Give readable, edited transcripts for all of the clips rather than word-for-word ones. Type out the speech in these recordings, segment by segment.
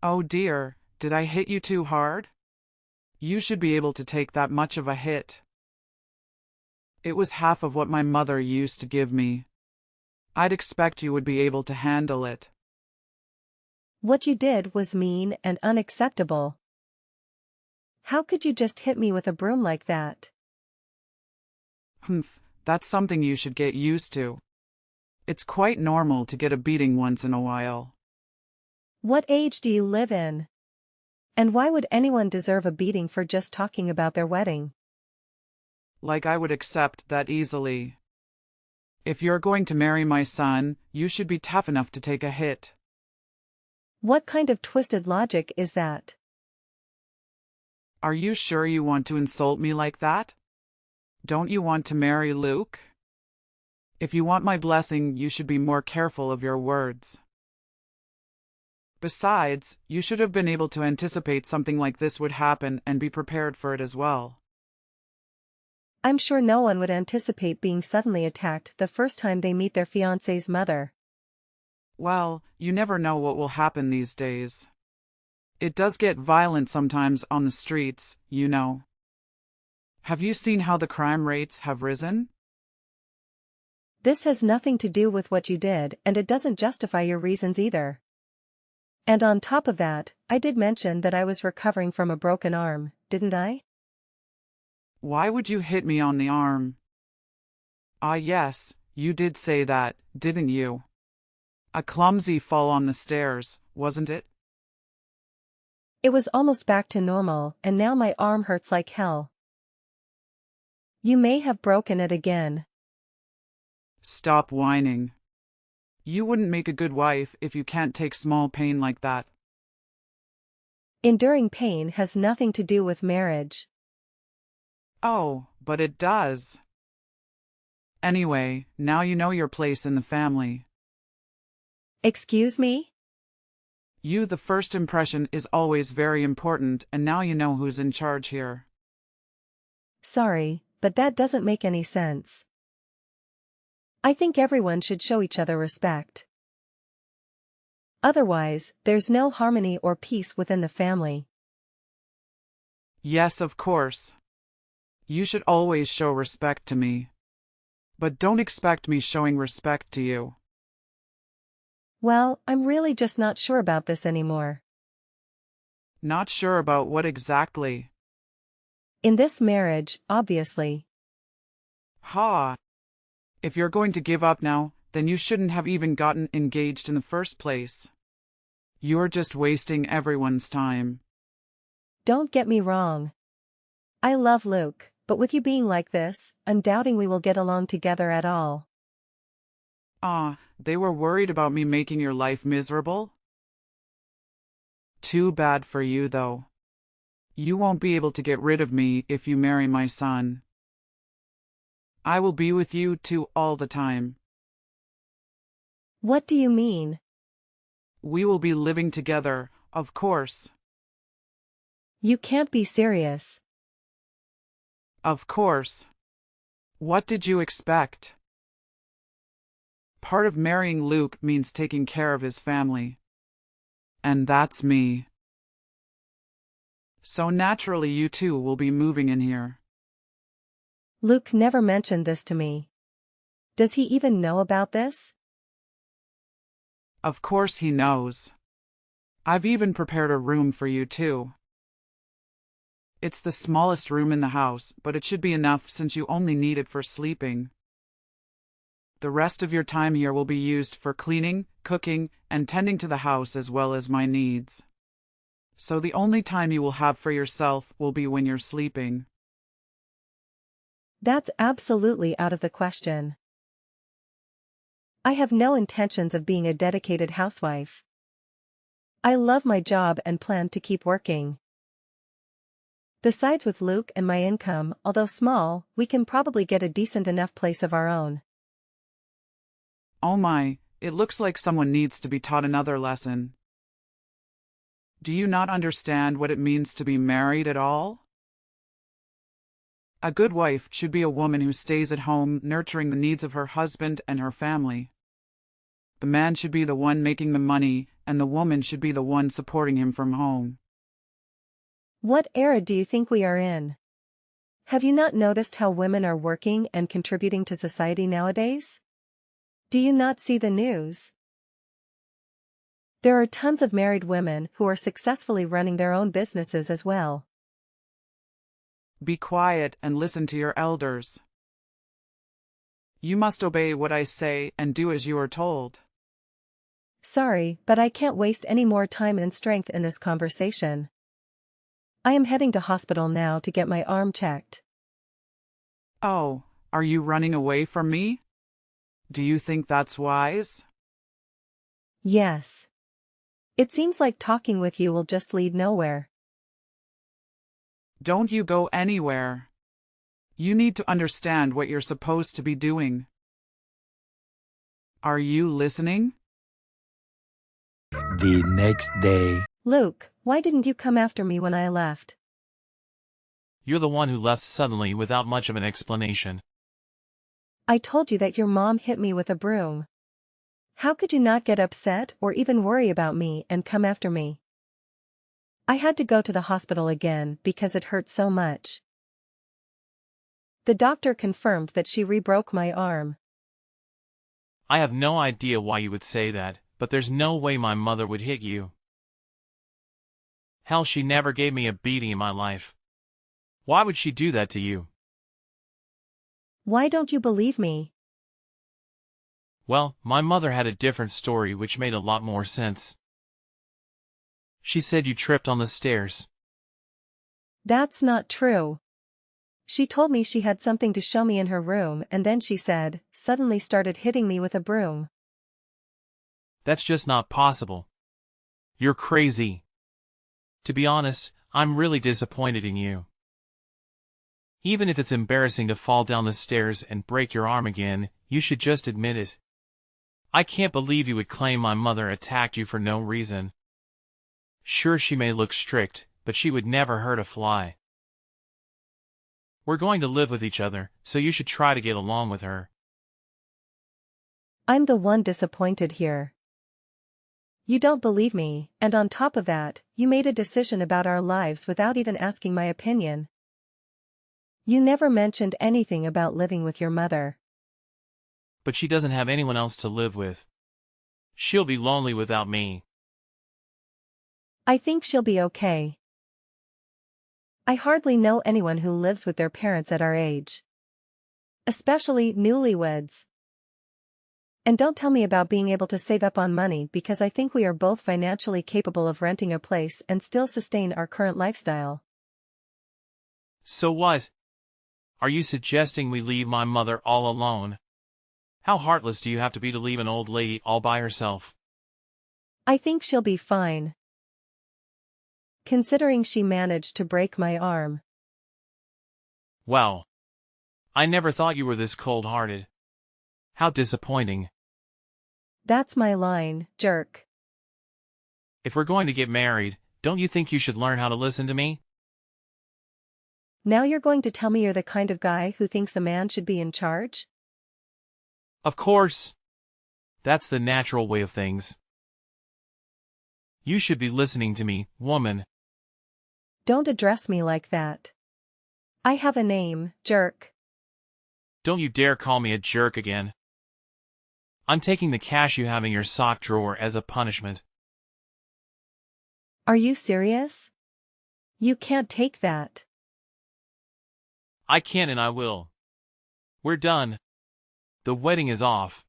Oh dear, did I hit you too hard? You should be able to take that much of a hit. It was half of what my mother used to give me. I'd expect you would be able to handle it. What you did was mean and unacceptable. How could you just hit me with a broom like that? Humph, that's something you should get used to. It's quite normal to get a beating once in a while. What age do you live in? And why would anyone deserve a beating for just talking about their wedding? Like I would accept that easily. If you're going to marry my son, you should be tough enough to take a hit. What kind of twisted logic is that? Are you sure you want to insult me like that? Don't you want to marry Luke? If you want my blessing, you should be more careful of your words. Besides, you should have been able to anticipate something like this would happen and be prepared for it as well. I'm sure no one would anticipate being suddenly attacked the first time they meet their fiancé's mother. Well, you never know what will happen these days. It does get violent sometimes on the streets, you know. Have you seen how the crime rates have risen? This has nothing to do with what you did, and it doesn't justify your reasons either. And on top of that, I did mention that I was recovering from a broken arm, didn't I? Why would you hit me on the arm? Ah, yes, you did say that, didn't you? A clumsy fall on the stairs, wasn't it? It was almost back to normal, and now my arm hurts like hell. You may have broken it again. Stop whining. You wouldn't make a good wife if you can't take small pain like that. Enduring pain has nothing to do with marriage. Oh, but it does. Anyway, now you know your place in the family. Excuse me? The first impression is always very important, and now you know who's in charge here. Sorry, but that doesn't make any sense. I think everyone should show each other respect. Otherwise, there's no harmony or peace within the family. Yes, of course. You should always show respect to me. But don't expect me showing respect to you. Well, I'm really just not sure about this anymore. Not sure about what exactly? In this marriage, obviously. Ha! If you're going to give up now, then you shouldn't have even gotten engaged in the first place. You're just wasting everyone's time. Don't get me wrong. I love Luke, but with you being like this, I'm doubting we will get along together at all. Ah, they were worried about me making your life miserable? Too bad for you, though. You won't be able to get rid of me if you marry my son. I will be with you two all the time. What do you mean? We will be living together, of course. You can't be serious. Of course. What did you expect? Part of marrying Luke means taking care of his family. And that's me. So naturally you two will be moving in here. Luke never mentioned this to me. Does he even know about this? Of course he knows. I've even prepared a room for you too. It's the smallest room in the house, but it should be enough since you only need it for sleeping. The rest of your time here will be used for cleaning, cooking, and tending to the house as well as my needs. So the only time you will have for yourself will be when you're sleeping. That's absolutely out of the question. I have no intentions of being a dedicated housewife. I love my job and plan to keep working. Besides, with Luke and my income, although small, we can probably get a decent enough place of our own. Oh my, it looks like someone needs to be taught another lesson. Do you not understand what it means to be married at all? A good wife should be a woman who stays at home nurturing the needs of her husband and her family. The man should be the one making the money, and the woman should be the one supporting him from home. What era do you think we are in? Have you not noticed how women are working and contributing to society nowadays? Do you not see the news? There are tons of married women who are successfully running their own businesses as well. Be quiet and listen to your elders. You must obey what I say and do as you are told. Sorry, but I can't waste any more time and strength in this conversation. I am heading to hospital now to get my arm checked. Oh, are you running away from me? Do you think that's wise? Yes. It seems like talking with you will just lead nowhere. Don't you go anywhere. You need to understand what you're supposed to be doing. Are you listening? The next day. Luke, why didn't you come after me when I left? You're the one who left suddenly without much of an explanation. I told you that your mom hit me with a broom. How could you not get upset or even worry about me and come after me? I had to go to the hospital again because it hurt so much. The doctor confirmed that she re-broke my arm. I have no idea why you would say that, but there's no way my mother would hit you. Hell, she never gave me a beating in my life. Why would she do that to you? Why don't you believe me? Well, my mother had a different story which made a lot more sense. She said you tripped on the stairs. That's not true. She told me she had something to show me in her room and then she said, suddenly started hitting me with a broom. That's just not possible. You're crazy. To be honest, I'm really disappointed in you. Even if it's embarrassing to fall down the stairs and break your arm again, you should just admit it. I can't believe you would claim my mother attacked you for no reason. Sure, she may look strict, but she would never hurt a fly. We're going to live with each other, so you should try to get along with her. I'm the one disappointed here. You don't believe me, and on top of that, you made a decision about our lives without even asking my opinion. You never mentioned anything about living with your mother. But she doesn't have anyone else to live with. She'll be lonely without me. I think she'll be okay. I hardly know anyone who lives with their parents at our age. Especially newlyweds. And don't tell me about being able to save up on money because I think we are both financially capable of renting a place and still sustain our current lifestyle. So what? Are you suggesting we leave my mother all alone? How heartless do you have to be to leave an old lady all by herself? I think she'll be fine. Considering she managed to break my arm. Well, I never thought you were this cold-hearted. How disappointing. That's my line, jerk. If we're going to get married, don't you think you should learn how to listen to me? Now you're going to tell me you're the kind of guy who thinks a man should be in charge? Of course. That's the natural way of things. You should be listening to me, woman. Don't address me like that. I have a name, jerk. Don't you dare call me a jerk again. I'm taking the cash you have in your sock drawer as a punishment. Are you serious? You can't take that. I can and I will. We're done. The wedding is off.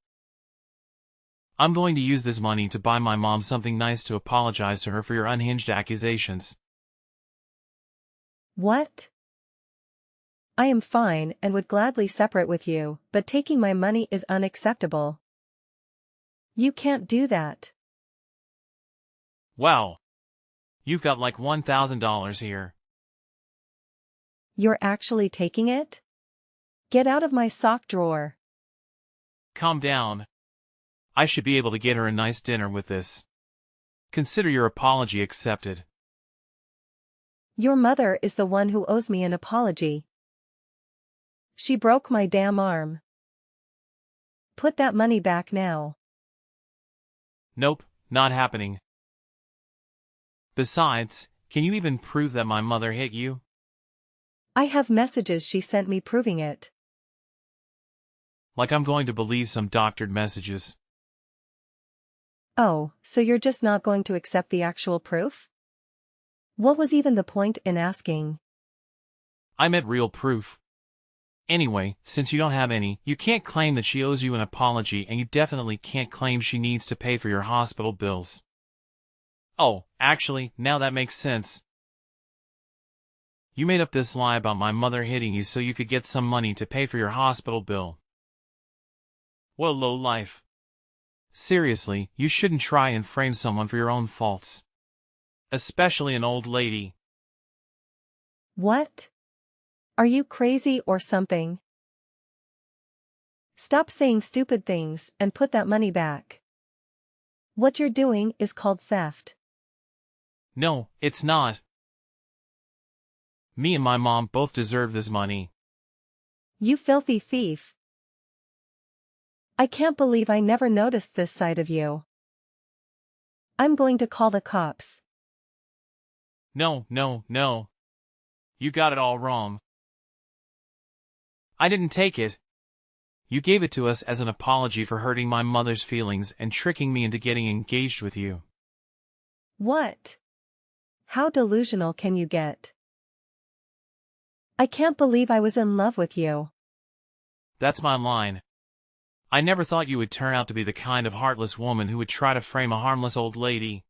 I'm going to use this money to buy my mom something nice to apologize to her for your unhinged accusations. What? I am fine and would gladly separate with you, but taking my money is unacceptable. You can't do that. Wow. You've got like $1,000 here. You're actually taking it? Get out of my sock drawer. Calm down. I should be able to get her a nice dinner with this. Consider your apology accepted. Your mother is the one who owes me an apology. She broke my damn arm. Put that money back now. Nope, not happening. Besides, can you even prove that my mother hit you? I have messages she sent me proving it. Like I'm going to believe some doctored messages. Oh, so you're just not going to accept the actual proof? What was even the point in asking? I meant real proof. Anyway, since you don't have any, you can't claim that she owes you an apology, and you definitely can't claim she needs to pay for your hospital bills. Oh, actually, now that makes sense. You made up this lie about my mother hitting you so you could get some money to pay for your hospital bill. What a low life. Seriously, you shouldn't try and frame someone for your own faults. Especially an old lady. What? Are you crazy or something? Stop saying stupid things and put that money back. What you're doing is called theft. No, it's not. Me and my mom both deserve this money. You filthy thief. I can't believe I never noticed this side of you. I'm going to call the cops. No, no, no. You got it all wrong. I didn't take it. You gave it to us as an apology for hurting my mother's feelings and tricking me into getting engaged with you. What? How delusional can you get? I can't believe I was in love with you. That's my line. I never thought you would turn out to be the kind of heartless woman who would try to frame a harmless old lady.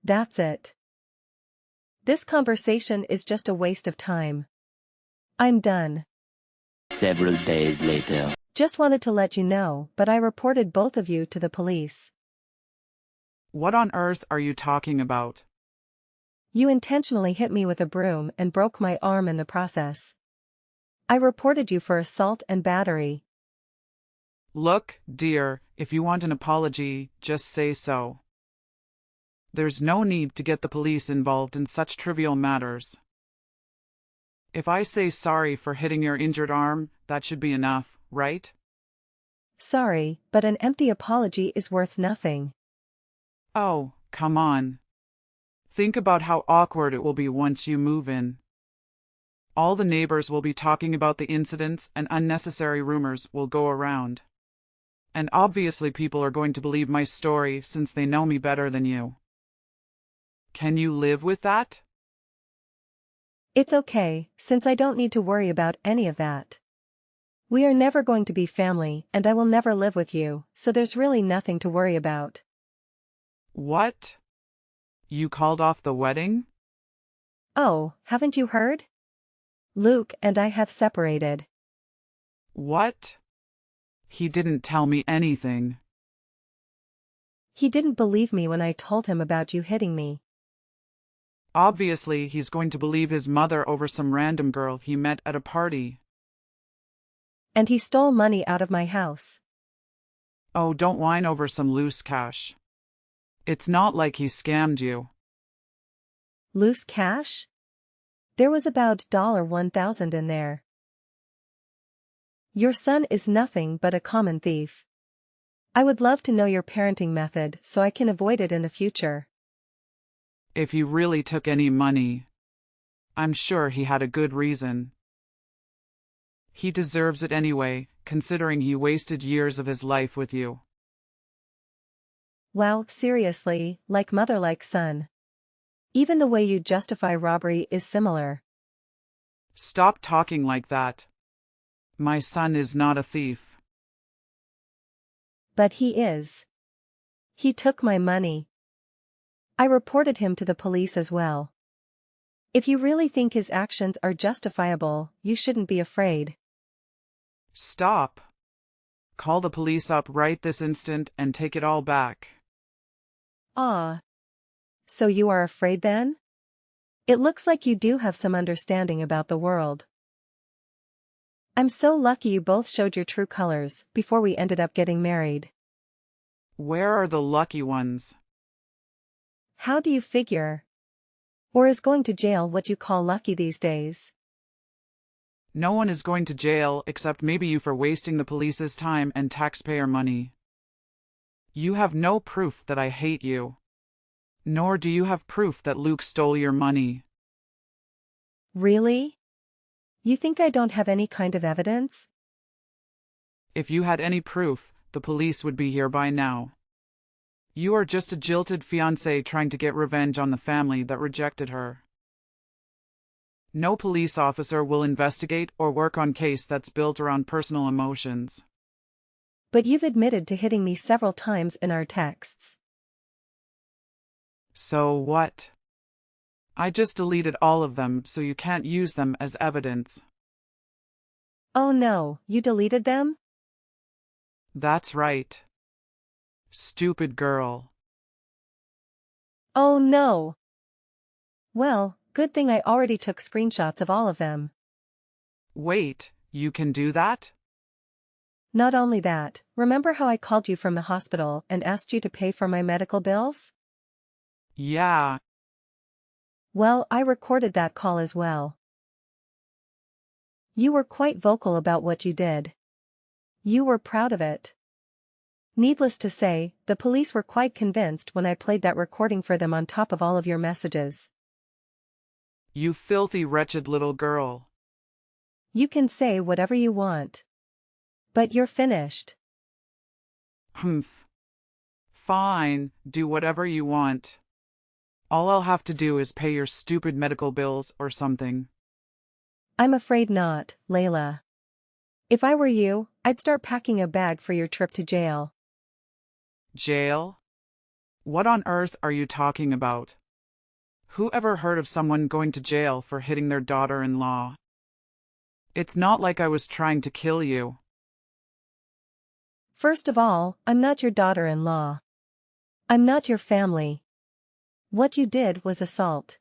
That's it. This conversation is just a waste of time. I'm done. Several days later. Just wanted to let you know, but I reported both of you to the police. What on earth are you talking about? You intentionally hit me with a broom and broke my arm in the process. I reported you for assault and battery. Look, dear, if you want an apology, just say so. There's no need to get the police involved in such trivial matters. If I say sorry for hitting your injured arm, that should be enough, right? Sorry, but an empty apology is worth nothing. Oh, come on. Think about how awkward it will be once you move in. All the neighbors will be talking about the incidents, and unnecessary rumors will go around. And obviously people are going to believe my story since they know me better than you. Can you live with that? It's okay, since I don't need to worry about any of that. We are never going to be family, and I will never live with you, so there's really nothing to worry about. What? You called off the wedding? Oh, haven't you heard? Luke and I have separated. What? He didn't tell me anything. He didn't believe me when I told him about you hitting me. Obviously, he's going to believe his mother over some random girl he met at a party. And he stole money out of my house. Oh, don't whine over some loose cash. It's not like he scammed you. Loose cash? There was about $1,000 in there. Your son is nothing but a common thief. I would love to know your parenting method so I can avoid it in the future. If he really took any money, I'm sure he had a good reason. He deserves it anyway, considering he wasted years of his life with you. Wow, seriously, like mother like son. Even the way you justify robbery is similar. Stop talking like that. My son is not a thief. But he is. He took my money. I reported him to the police as well. If you really think his actions are justifiable, you shouldn't be afraid. Stop. Call the police up right this instant and take it all back. Ah. So you are afraid then? It looks like you do have some understanding about the world. I'm so lucky you both showed your true colors before we ended up getting married. Where are the lucky ones? How do you figure? Or is going to jail what you call lucky these days? No one is going to jail except maybe you for wasting the police's time and taxpayer money. You have no proof that I hate you. Nor do you have proof that Luke stole your money. Really? You think I don't have any kind of evidence? If you had any proof, the police would be here by now. You are just a jilted fiancé trying to get revenge on the family that rejected her. No police officer will investigate or work on case that's built around personal emotions. But you've admitted to hitting me several times in our texts. So what? I just deleted all of them so you can't use them as evidence. Oh no, you deleted them? That's right. Stupid girl. Oh no. Well, good thing I already took screenshots of all of them. Wait, you can do that? Not only that, remember how I called you from the hospital and asked you to pay for my medical bills? Yeah. Well, I recorded that call as well. You were quite vocal about what you did. You were proud of it. Needless to say, the police were quite convinced when I played that recording for them on top of all of your messages. You filthy wretched little girl. You can say whatever you want. But you're finished. Humph. Fine, do whatever you want. All I'll have to do is pay your stupid medical bills or something. I'm afraid not, Layla. If I were you, I'd start packing a bag for your trip to jail. Jail? What on earth are you talking about? Who ever heard of someone going to jail for hitting their daughter-in-law? It's not like I was trying to kill you. First of all, I'm not your daughter-in-law. I'm not your family. What you did was assault.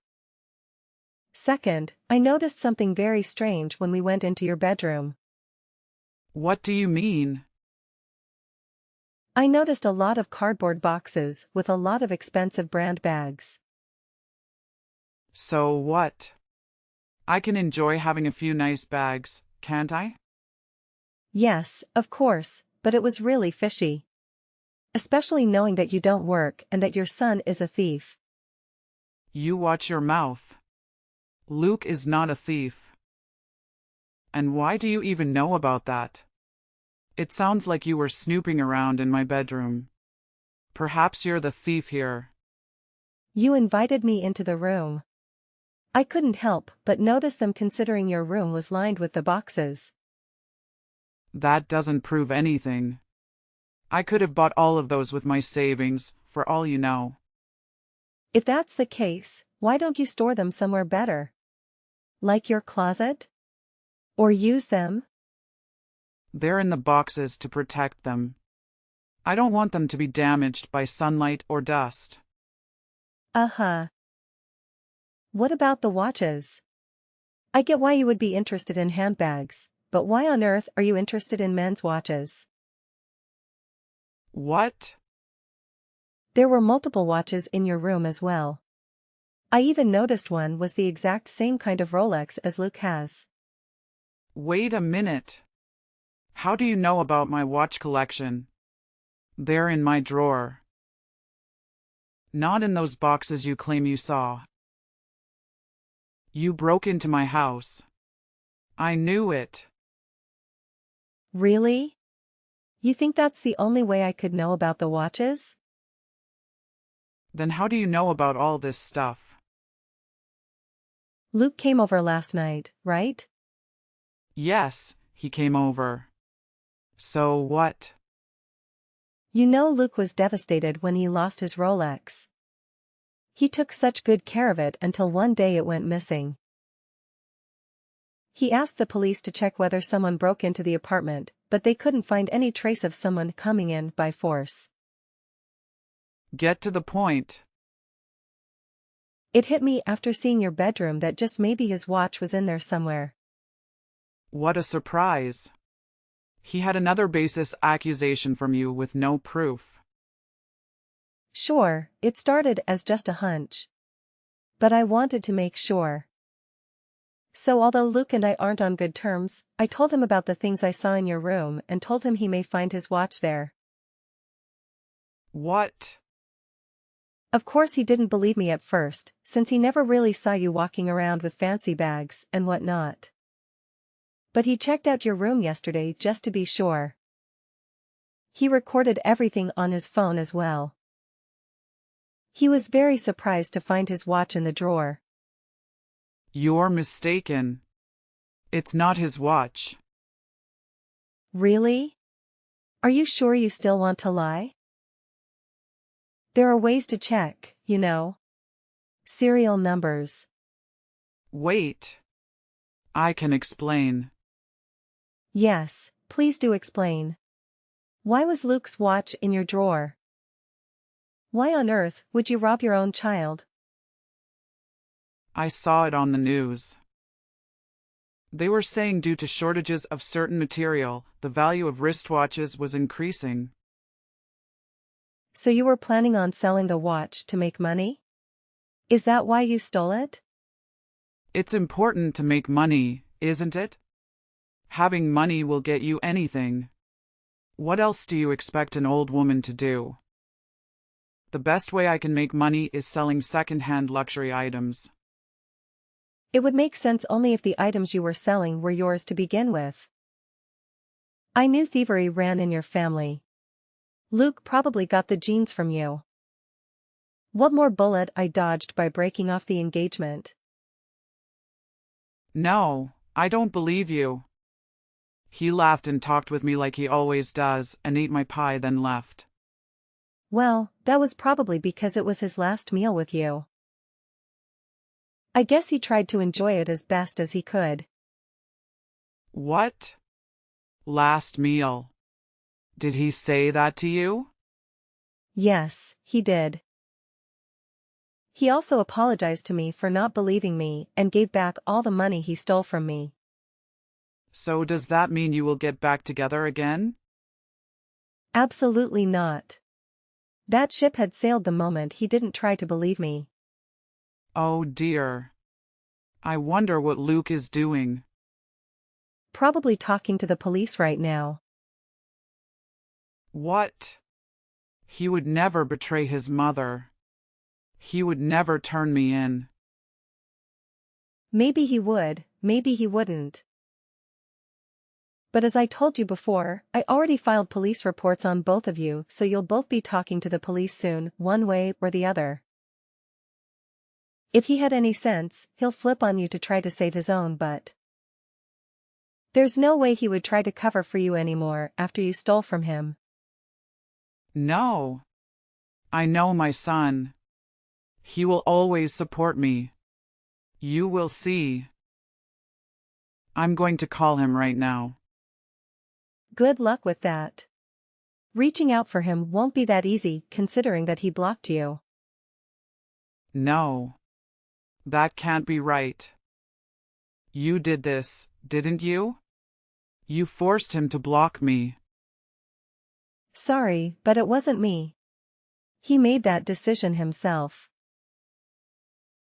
Second, I noticed something very strange when we went into your bedroom. What do you mean? I noticed a lot of cardboard boxes with a lot of expensive brand bags. So what? I can enjoy having a few nice bags, can't I? Yes, of course, but it was really fishy. Especially knowing that you don't work and that your son is a thief. You watch your mouth. Luke is not a thief. And why do you even know about that? It sounds like you were snooping around in my bedroom. Perhaps you're the thief here. You invited me into the room. I couldn't help but notice them considering your room was lined with the boxes. That doesn't prove anything. I could have bought all of those with my savings, for all you know. If that's the case, why don't you store them somewhere better? Like your closet? Or use them? They're in the boxes to protect them. I don't want them to be damaged by sunlight or dust. Uh-huh. What about the watches? I get why you would be interested in handbags, but why on earth are you interested in men's watches? What? There were multiple watches in your room as well. I even noticed one was the exact same kind of Rolex as Luke has. Wait a minute. How do you know about my watch collection? They're in my drawer. Not in those boxes you claim you saw. You broke into my house. I knew it. Really? You think that's the only way I could know about the watches? Then how do you know about all this stuff? Luke came over last night, right? Yes, he came over. So what? You know Luke was devastated when he lost his Rolex. He took such good care of it until one day it went missing. He asked the police to check whether someone broke into the apartment, but they couldn't find any trace of someone coming in by force. Get to the point. It hit me after seeing your bedroom that just maybe his watch was in there somewhere. What a surprise. He had another baseless accusation from you with no proof. Sure, it started as just a hunch. But I wanted to make sure. So although Luke and I aren't on good terms, I told him about the things I saw in your room and told him he may find his watch there. What? Of course he didn't believe me at first, since he never really saw you walking around with fancy bags and whatnot. But he checked out your room yesterday just to be sure. He recorded everything on his phone as well. He was very surprised to find his watch in the drawer. You're mistaken. It's not his watch. Really? Are you sure you still want to lie? There are ways to check, you know. Serial numbers. Wait. I can explain. Yes, please do explain. Why was Luke's watch in your drawer? Why on earth would you rob your own child? I saw it on the news. They were saying due to shortages of certain material, the value of wristwatches was increasing. So you were planning on selling the watch to make money? Is that why you stole it? It's important to make money, isn't it? Having money will get you anything. What else do you expect an old woman to do? The best way I can make money is selling second-hand luxury items. It would make sense only if the items you were selling were yours to begin with. I knew thievery ran in your family. Luke probably got the genes from you. What more bullet I dodged by breaking off the engagement? No, I don't believe you. He laughed and talked with me like he always does, and ate my pie then left. Well, that was probably because it was his last meal with you. I guess he tried to enjoy it as best as he could. What? Last meal. Did he say that to you? Yes, he did. He also apologized to me for not believing me and gave back all the money he stole from me. So does that mean you will get back together again? Absolutely not. That ship had sailed the moment he didn't try to believe me. Oh dear. I wonder what Luke is doing. Probably talking to the police right now. What? He would never betray his mother. He would never turn me in. Maybe he would, maybe he wouldn't. But as I told you before, I already filed police reports on both of you, so you'll both be talking to the police soon, one way or the other. If he had any sense, he'll flip on you to try to save his own butt. There's no way he would try to cover for you anymore after you stole from him. No. I know my son. He will always support me. You will see. I'm going to call him right now. Good luck with that. Reaching out for him won't be that easy considering that he blocked you. No. That can't be right. You did this, didn't you? You forced him to block me. Sorry, but it wasn't me. He made that decision himself.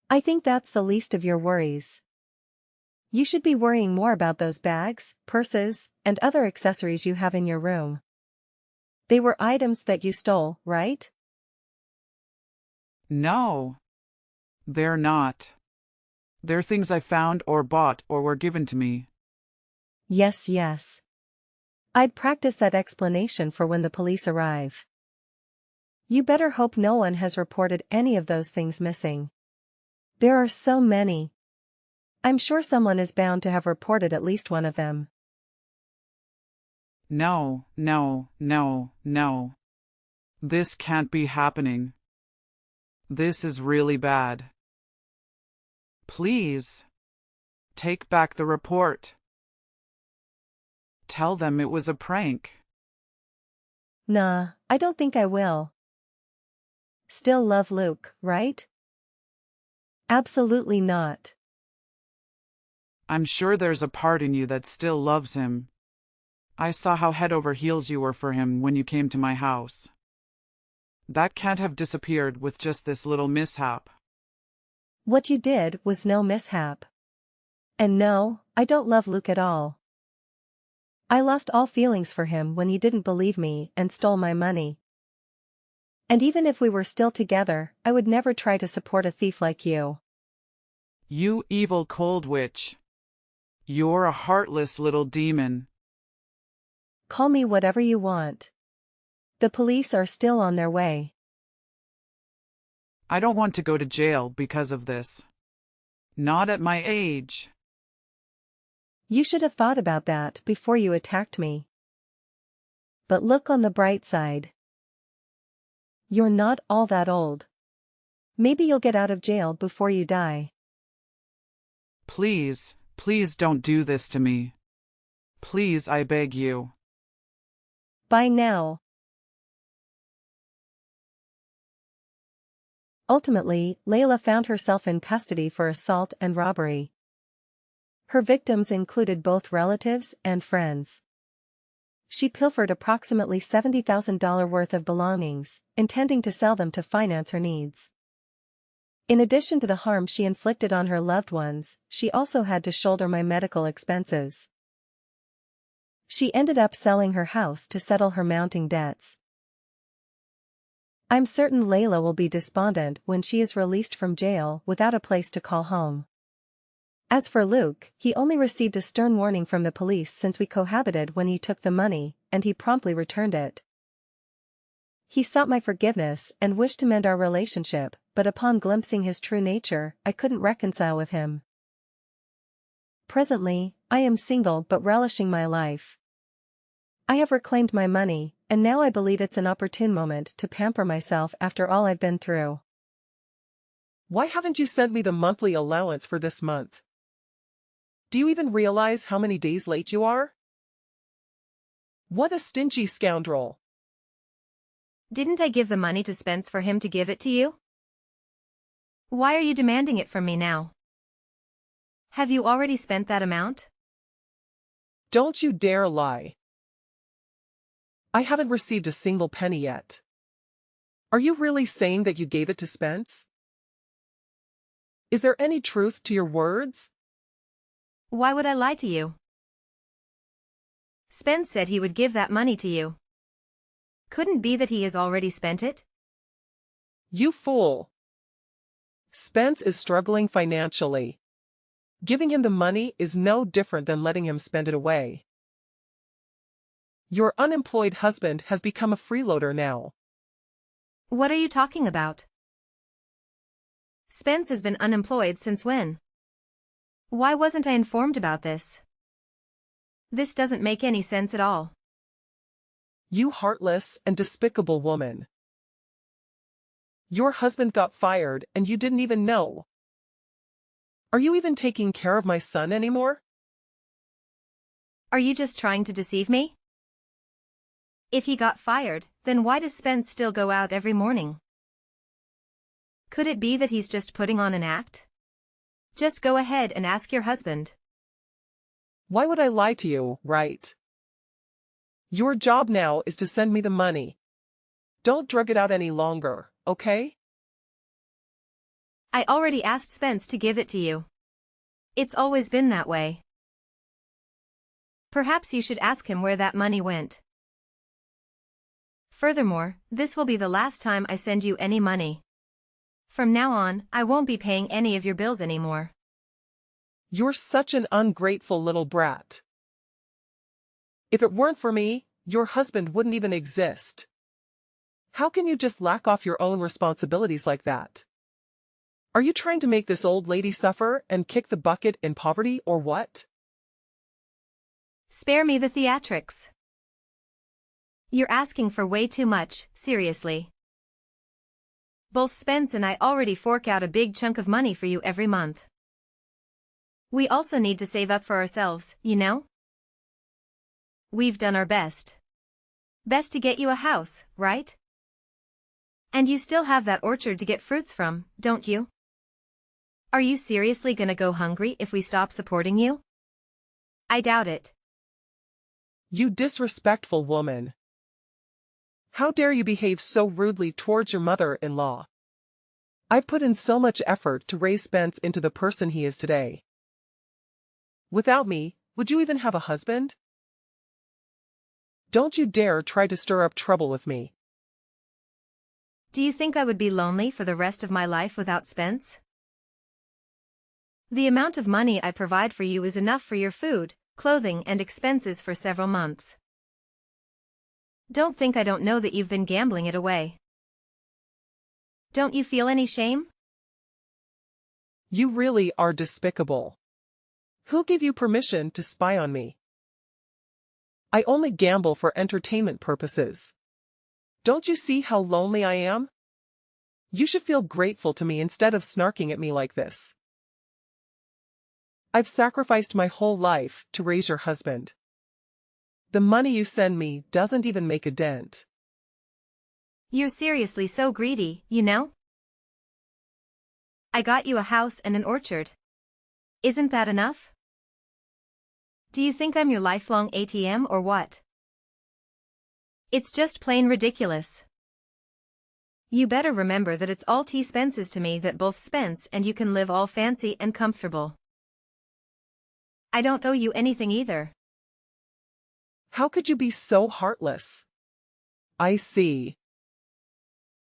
I think that's the least of your worries. You should be worrying more about those bags, purses, and other accessories you have in your room. They were items that you stole, right? No. They're not. They're things I found or bought or were given to me. Yes, yes. I'd practice that explanation for when the police arrive. You better hope no one has reported any of those things missing. There are so many. I'm sure someone is bound to have reported at least one of them. No, no, no, no. This can't be happening. This is really bad. Please. Take back the report. Tell them it was a prank. Nah, I don't think I will. Still love Luke, right? Absolutely not. I'm sure there's a part in you that still loves him. I saw how head over heels you were for him when you came to my house. That can't have disappeared with just this little mishap. What you did was no mishap. And no, I don't love Luke at all. I lost all feelings for him when he didn't believe me and stole my money. And even if we were still together, I would never try to support a thief like you. You evil cold witch. You're a heartless little demon. Call me whatever you want. The police are still on their way. I don't want to go to jail because of this. Not at my age. You should have thought about that before you attacked me. But look on the bright side. You're not all that old. Maybe you'll get out of jail before you die. Please, please don't do this to me. Please, I beg you. Bye now. Ultimately, Layla found herself in custody for assault and robbery. Her victims included both relatives and friends. She pilfered approximately $70,000 worth of belongings, intending to sell them to finance her needs. In addition to the harm she inflicted on her loved ones, she also had to shoulder my medical expenses. She ended up selling her house to settle her mounting debts. I'm certain Layla will be despondent when she is released from jail without a place to call home. As for Luke, he only received a stern warning from the police since we cohabited when he took the money, and he promptly returned it. He sought my forgiveness and wished to mend our relationship, but upon glimpsing his true nature, I couldn't reconcile with him. Presently, I am single but relishing my life. I have reclaimed my money, and now I believe it's an opportune moment to pamper myself after all I've been through. Why haven't you sent me the monthly allowance for this month? Do you even realize how many days late you are? What a stingy scoundrel. Didn't I give the money to Spence for him to give it to you? Why are you demanding it from me now? Have you already spent that amount? Don't you dare lie. I haven't received a single penny yet. Are you really saying that you gave it to Spence? Is there any truth to your words? Why would I lie to you? Spence said he would give that money to you. Couldn't be that he has already spent it? You fool. Spence is struggling financially. Giving him the money is no different than letting him spend it away. Your unemployed husband has become a freeloader now. What are you talking about? Spence has been unemployed since when? Why wasn't I informed about this? This doesn't make any sense at all. You heartless and despicable woman. Your husband got fired and you didn't even know. Are you even taking care of my son anymore? Are you just trying to deceive me? If he got fired, then why does Spence still go out every morning? Could it be that he's just putting on an act? Just go ahead and ask your husband. Why would I lie to you, right? Your job now is to send me the money. Don't drag it out any longer, okay? I already asked Spence to give it to you. It's always been that way. Perhaps you should ask him where that money went. Furthermore, this will be the last time I send you any money. From now on, I won't be paying any of your bills anymore. You're such an ungrateful little brat. If it weren't for me, your husband wouldn't even exist. How can you just lack off your own responsibilities like that? Are you trying to make this old lady suffer and kick the bucket in poverty or what? Spare me the theatrics. You're asking for way too much, seriously. Both Spence and I already fork out a big chunk of money for you every month. We also need to save up for ourselves, you know? We've done our best. Best to get you a house, right? And you still have that orchard to get fruits from, don't you? Are you seriously gonna go hungry if we stop supporting you? I doubt it. You disrespectful woman. How dare you behave so rudely towards your mother-in-law? I've put in so much effort to raise Spence into the person he is today. Without me, would you even have a husband? Don't you dare try to stir up trouble with me. Do you think I would be lonely for the rest of my life without Spence? The amount of money I provide for you is enough for your food, clothing and expenses for several months. Don't think I don't know that you've been gambling it away. Don't you feel any shame? You really are despicable. Who gave you permission to spy on me? I only gamble for entertainment purposes. Don't you see how lonely I am? You should feel grateful to me instead of snarking at me like this. I've sacrificed my whole life to raise your husband. The money you send me doesn't even make a dent. You're seriously so greedy, you know? I got you a house and an orchard. Isn't that enough? Do you think I'm your lifelong ATM or what? It's just plain ridiculous. You better remember that it's all T Spence's to me that both Spence and you can live all fancy and comfortable. I don't owe you anything either. How could you be so heartless? I see.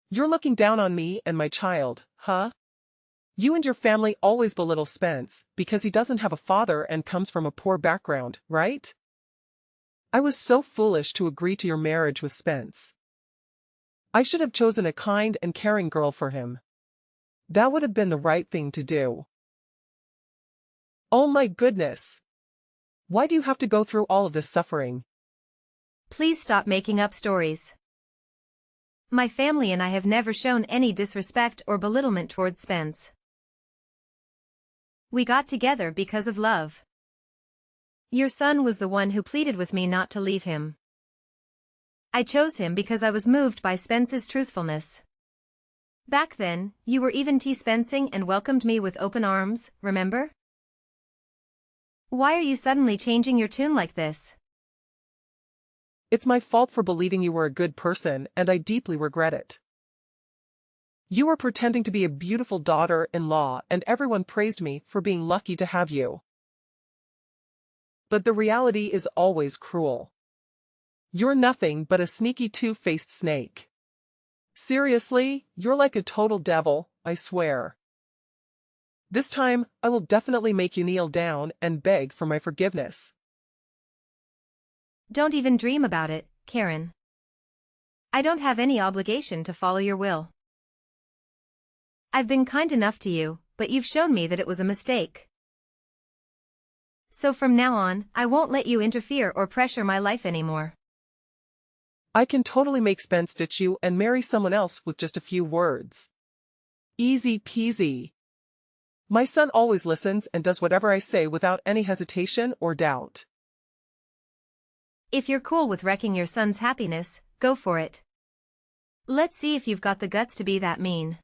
You're looking down on me and my child, huh? You and your family always belittle Spence because he doesn't have a father and comes from a poor background, right? I was so foolish to agree to your marriage with Spence. I should have chosen a kind and caring girl for him. That would have been the right thing to do. Oh my goodness! Why do you have to go through all of this suffering? Please stop making up stories. My family and I have never shown any disrespect or belittlement towards Spence. We got together because of love. Your son was the one who pleaded with me not to leave him. I chose him because I was moved by Spence's truthfulness. Back then, you were even T-Spencing and welcomed me with open arms, remember? Why are you suddenly changing your tune like this? It's my fault for believing you were a good person, and I deeply regret it. You were pretending to be a beautiful daughter-in-law, and everyone praised me for being lucky to have you. But the reality is always cruel. You're nothing but a sneaky two-faced snake. Seriously, you're like a total devil, I swear. This time, I will definitely make you kneel down and beg for my forgiveness. Don't even dream about it, Karen. I don't have any obligation to follow your will. I've been kind enough to you, but you've shown me that it was a mistake. So from now on, I won't let you interfere or pressure my life anymore. I can totally make Spence ditch you and marry someone else with just a few words. Easy peasy. My son always listens and does whatever I say without any hesitation or doubt. If you're cool with wrecking your son's happiness, go for it. Let's see if you've got the guts to be that mean.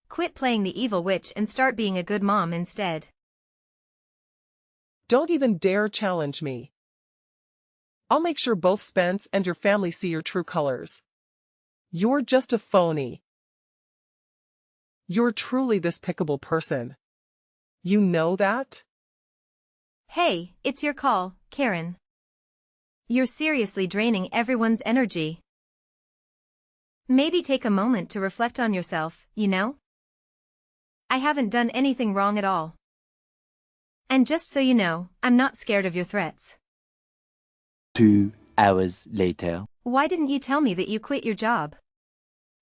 Quit playing the evil witch and start being a good mom instead. Don't even dare challenge me. I'll make sure both Spence and your family see your true colors. You're just a phony. You're truly this despicable person. You know that? Hey, it's your call, Karen. You're seriously draining everyone's energy. Maybe take a moment to reflect on yourself, you know? I haven't done anything wrong at all. And just so you know, I'm not scared of your threats. 2 hours later. Why didn't you tell me that you quit your job?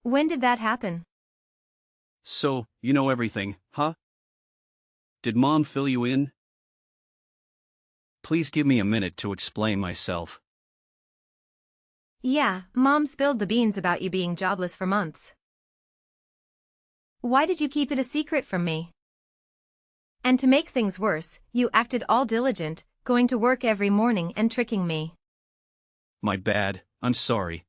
When did that happen? So, you know everything, huh? Did Mom fill you in? Please give me a minute to explain myself. Yeah, Mom spilled the beans about you being jobless for months. Why did you keep it a secret from me? And to make things worse, you acted all diligent, going to work every morning and tricking me. My bad, I'm sorry.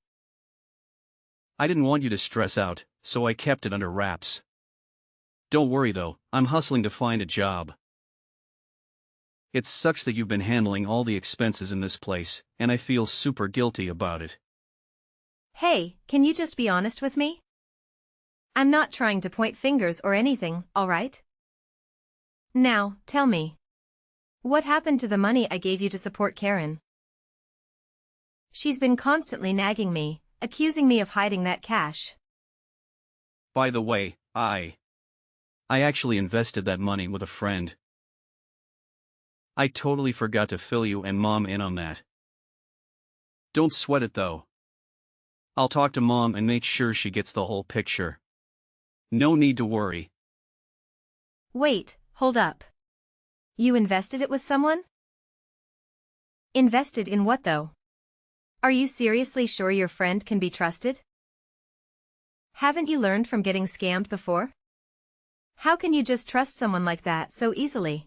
I didn't want you to stress out, so I kept it under wraps. Don't worry though, I'm hustling to find a job. It sucks that you've been handling all the expenses in this place, and I feel super guilty about it. Hey, can you just be honest with me? I'm not trying to point fingers or anything, alright? Now, tell me. What happened to the money I gave you to support Karen? She's been constantly nagging me, accusing me of hiding that cash. By the way, I actually invested that money with a friend. I totally forgot to fill you and Mom in on that. Don't sweat it though. I'll talk to Mom and make sure she gets the whole picture. No need to worry. Wait, hold up. You invested it with someone? Invested in what though? Are you seriously sure your friend can be trusted? Haven't you learned from getting scammed before? How can you just trust someone like that so easily?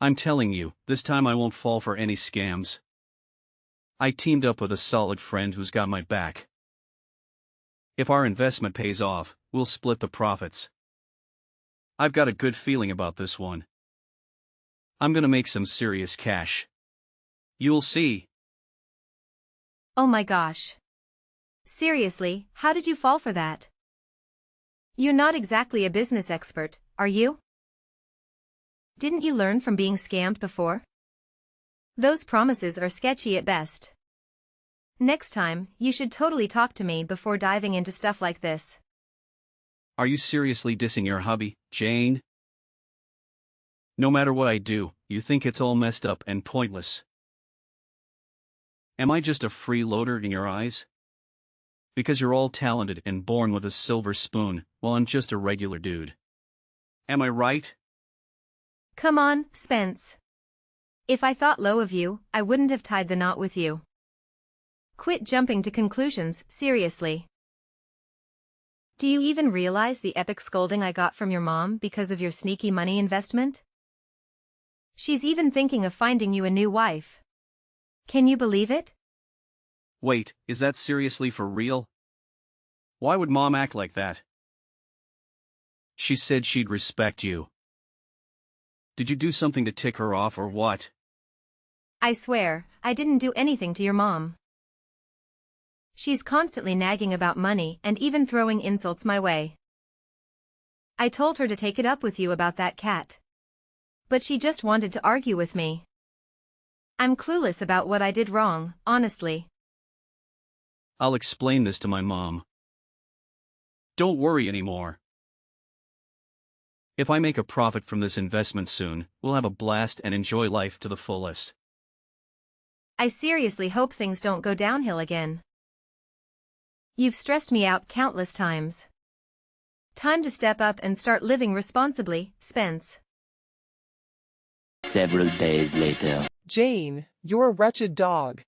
I'm telling you, this time I won't fall for any scams. I teamed up with a solid friend who's got my back. If our investment pays off, we'll split the profits. I've got a good feeling about this one. I'm gonna make some serious cash. You'll see. Oh my gosh. Seriously, how did you fall for that? You're not exactly a business expert, are you? Didn't you learn from being scammed before? Those promises are sketchy at best. Next time, you should totally talk to me before diving into stuff like this. Are you seriously dissing your hubby, Jane? No matter what I do, you think it's all messed up and pointless. Am I just a freeloader in your eyes? Because you're all talented and born with a silver spoon, while I'm just a regular dude. Am I right? Come on, Spence. If I thought low of you, I wouldn't have tied the knot with you. Quit jumping to conclusions, seriously. Do you even realize the epic scolding I got from your mom because of your sneaky money investment? She's even thinking of finding you a new wife. Can you believe it? Wait, is that seriously for real? Why would Mom act like that? She said she'd respect you. Did you do something to tick her off or what? I swear, I didn't do anything to your mom. She's constantly nagging about money and even throwing insults my way. I told her to take it up with you about that cat. But she just wanted to argue with me. I'm clueless about what I did wrong, honestly. I'll explain this to my mom. Don't worry anymore. If I make a profit from this investment soon, we'll have a blast and enjoy life to the fullest. I seriously hope things don't go downhill again. You've stressed me out countless times. Time to step up and start living responsibly, Spence. Several days later. Jane, you're a wretched dog.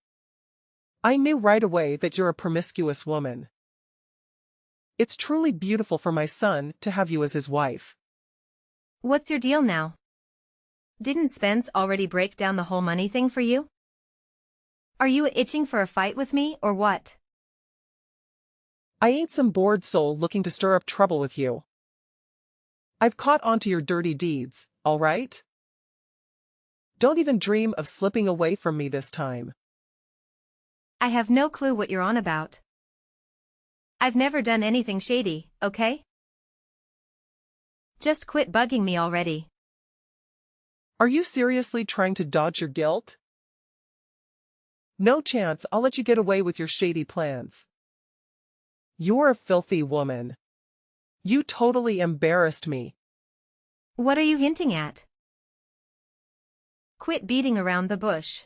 I knew right away that you're a promiscuous woman. It's truly beautiful for my son to have you as his wife. What's your deal now? Didn't Spence already break down the whole money thing for you? Are you itching for a fight with me or what? I ain't some bored soul looking to stir up trouble with you. I've caught on to your dirty deeds, all right? Don't even dream of slipping away from me this time. I have no clue what you're on about. I've never done anything shady, okay? Just quit bugging me already. Are you seriously trying to dodge your guilt? No chance I'll let you get away with your shady plans. You're a filthy woman. You totally embarrassed me. What are you hinting at? Quit beating around the bush.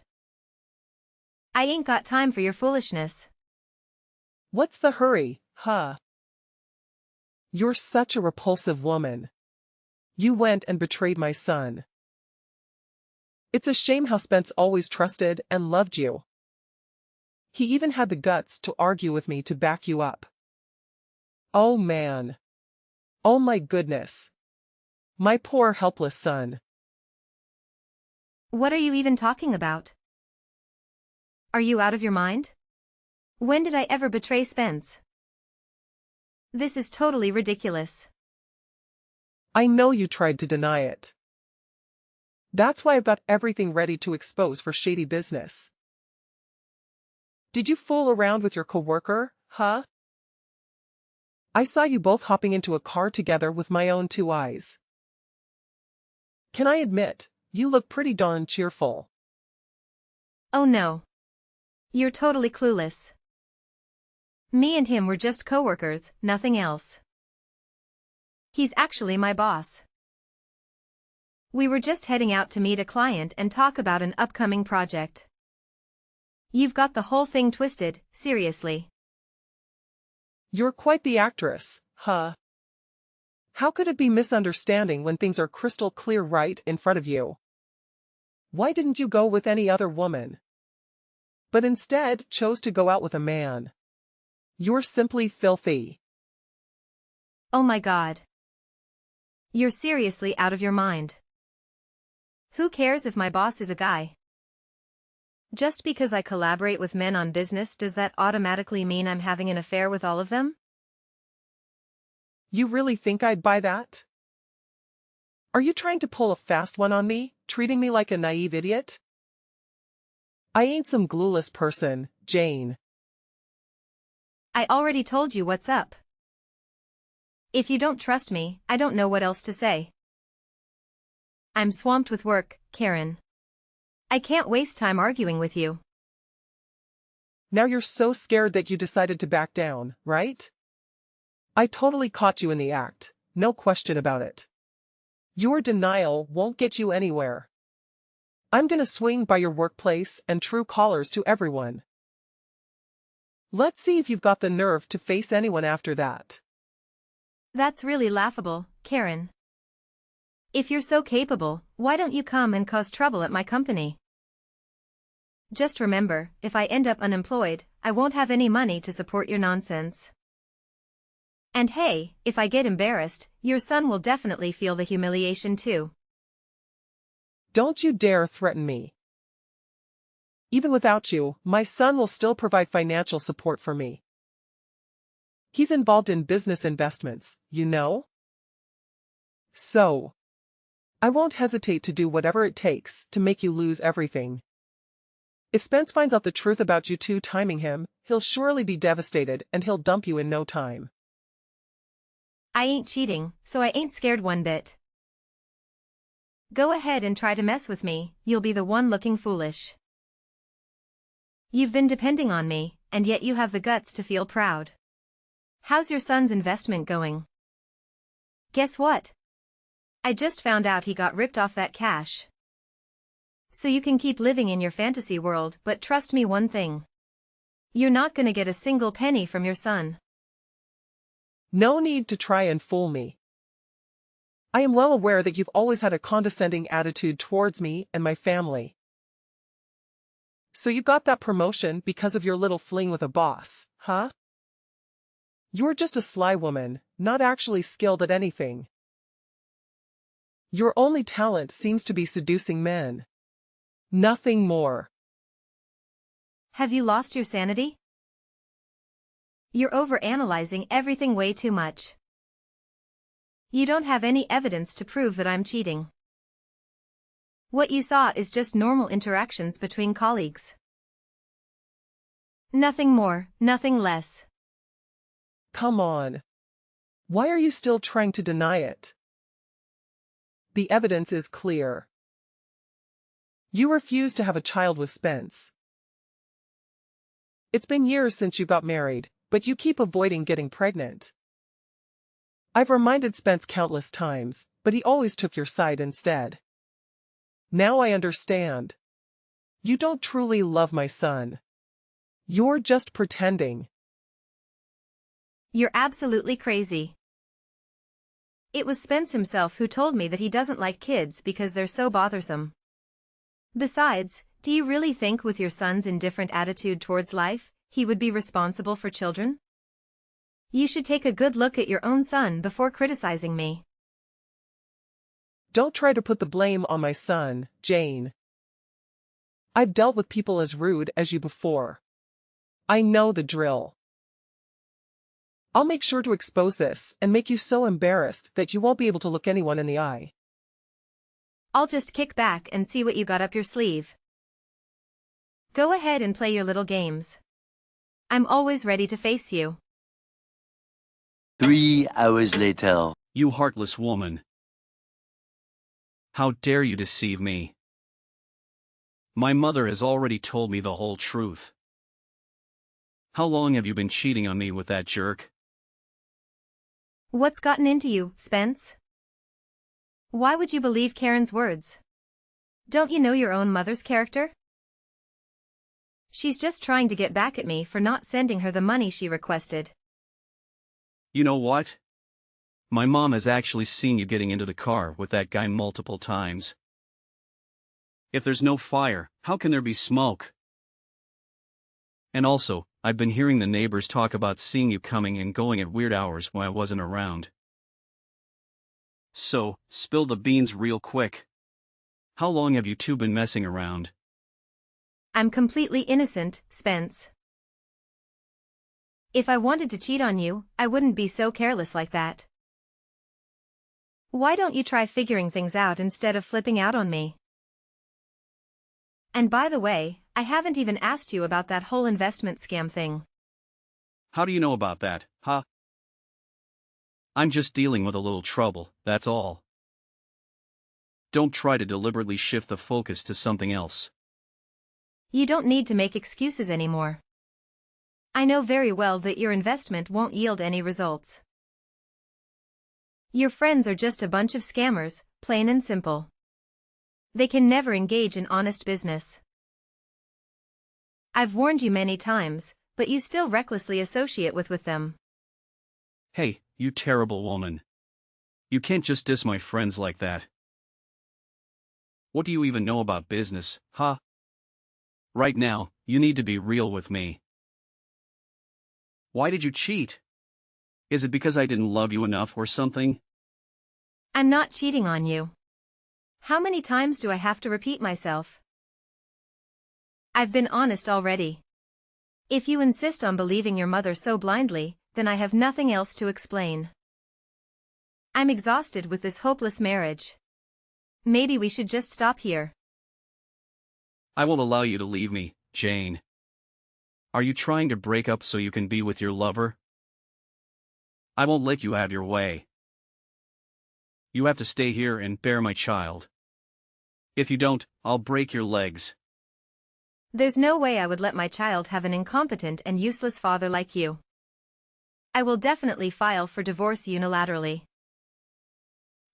I ain't got time for your foolishness. What's the hurry, huh? You're such a repulsive woman. You went and betrayed my son. It's a shame how Spence always trusted and loved you. He even had the guts to argue with me to back you up. Oh man. Oh my goodness. My poor helpless son. What are you even talking about? Are you out of your mind? When did I ever betray Spence? This is totally ridiculous. I know you tried to deny it. That's why I've got everything ready to expose for shady business. Did you fool around with your coworker, huh? I saw you both hopping into a car together with my own two eyes. Can I admit, you look pretty darn cheerful. Oh no. You're totally clueless. Me and him were just coworkers, nothing else. He's actually my boss. We were just heading out to meet a client and talk about an upcoming project. You've got the whole thing twisted, seriously. You're quite the actress, huh? How could it be misunderstanding when things are crystal clear right in front of you? Why didn't you go with any other woman, but instead chose to go out with a man? You're simply filthy. Oh my God. You're seriously out of your mind. Who cares if my boss is a guy? Just because I collaborate with men on business, does that automatically mean I'm having an affair with all of them? You really think I'd buy that? Are you trying to pull a fast one on me, treating me like a naive idiot? I ain't some glueless person, Jane. I already told you what's up. If you don't trust me, I don't know what else to say. I'm swamped with work, Karen. I can't waste time arguing with you. Now you're so scared that you decided to back down, right? I totally caught you in the act, no question about it. Your denial won't get you anywhere. I'm gonna swing by your workplace and true callers to everyone. Let's see if you've got the nerve to face anyone after that. That's really laughable, Karen. If you're so capable, why don't you come and cause trouble at my company? Just remember, if I end up unemployed, I won't have any money to support your nonsense. And hey, if I get embarrassed, your son will definitely feel the humiliation too. Don't you dare threaten me. Even without you, my son will still provide financial support for me. He's involved in business investments, you know? So, I won't hesitate to do whatever it takes to make you lose everything. If Spence finds out the truth about you two timing him, he'll surely be devastated and he'll dump you in no time. I ain't cheating, so I ain't scared one bit. Go ahead and try to mess with me, you'll be the one looking foolish. You've been depending on me, and yet you have the guts to feel proud. How's your son's investment going? Guess what? I just found out he got ripped off that cash. So you can keep living in your fantasy world, but trust me one thing. You're not gonna get a single penny from your son. No need to try and fool me. I am well aware that you've always had a condescending attitude towards me and my family. So you got that promotion because of your little fling with a boss, huh? You're just a sly woman, not actually skilled at anything. Your only talent seems to be seducing men. Nothing more. Have you lost your sanity? You're overanalyzing everything way too much. You don't have any evidence to prove that I'm cheating. What you saw is just normal interactions between colleagues. Nothing more, nothing less. Come on. Why are you still trying to deny it? The evidence is clear. You refused to have a child with Spence. It's been years since you got married, but you keep avoiding getting pregnant. I've reminded Spence countless times, but he always took your side instead. Now I understand. You don't truly love my son. You're just pretending. You're absolutely crazy. It was Spence himself who told me that he doesn't like kids because they're so bothersome. Besides, do you really think with your son's indifferent attitude towards life, he would be responsible for children? You should take a good look at your own son before criticizing me. Don't try to put the blame on my son, Jane. I've dealt with people as rude as you before. I know the drill. I'll make sure to expose this and make you so embarrassed that you won't be able to look anyone in the eye. I'll just kick back and see what you got up your sleeve. Go ahead and play your little games. I'm always ready to face you. 3 hours later. You heartless woman. How dare you deceive me? My mother has already told me the whole truth. How long have you been cheating on me with that jerk? What's gotten into you, Spence? Why would you believe Karen's words? Don't you know your own mother's character? She's just trying to get back at me for not sending her the money she requested. You know what? My mom has actually seen you getting into the car with that guy multiple times. If there's no fire, how can there be smoke? And also, I've been hearing the neighbors talk about seeing you coming and going at weird hours when I wasn't around. So, spill the beans real quick. How long have you two been messing around? I'm completely innocent, Spence. If I wanted to cheat on you, I wouldn't be so careless like that. Why don't you try figuring things out instead of flipping out on me? And by the way, I haven't even asked you about that whole investment scam thing. How do you know about that, huh? I'm just dealing with a little trouble, that's all. Don't try to deliberately shift the focus to something else. You don't need to make excuses anymore. I know very well that your investment won't yield any results. Your friends are just a bunch of scammers, plain and simple. They can never engage in honest business. I've warned you many times, but you still recklessly associate with them. Hey, you terrible woman. You can't just diss my friends like that. What do you even know about business, huh? Right now, you need to be real with me. Why did you cheat? Is it because I didn't love you enough or something? I'm not cheating on you. How many times do I have to repeat myself? I've been honest already. If you insist on believing your mother so blindly, then I have nothing else to explain. I'm exhausted with this hopeless marriage. Maybe we should just stop here. I won't allow you to leave me, Jane. Are you trying to break up so you can be with your lover? I won't let you have your way. You have to stay here and bear my child. If you don't, I'll break your legs. There's no way I would let my child have an incompetent and useless father like you. I will definitely file for divorce unilaterally.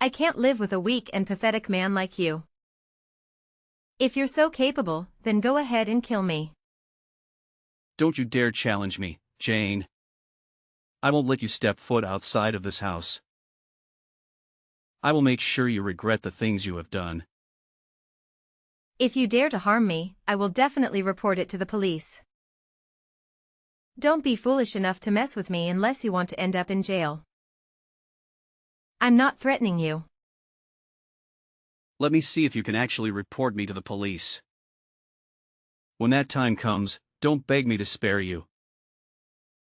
I can't live with a weak and pathetic man like you. If you're so capable, then go ahead and kill me. Don't you dare challenge me, Jane. I won't let you step foot outside of this house. I will make sure you regret the things you have done. If you dare to harm me, I will definitely report it to the police. Don't be foolish enough to mess with me unless you want to end up in jail. I'm not threatening you. Let me see if you can actually report me to the police. When that time comes, don't beg me to spare you.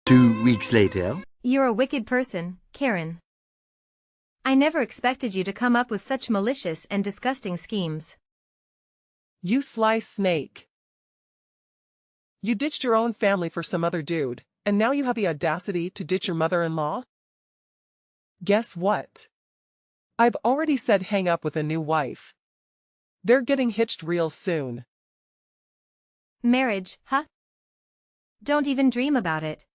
2 weeks later. You're a wicked person, Karen. I never expected you to come up with such malicious and disgusting schemes. You sly snake. You ditched your own family for some other dude, and now you have the audacity to ditch your mother-in-law? Guess what? I've already said hang up with a new wife. They're getting hitched real soon. Marriage, huh? Don't even dream about it.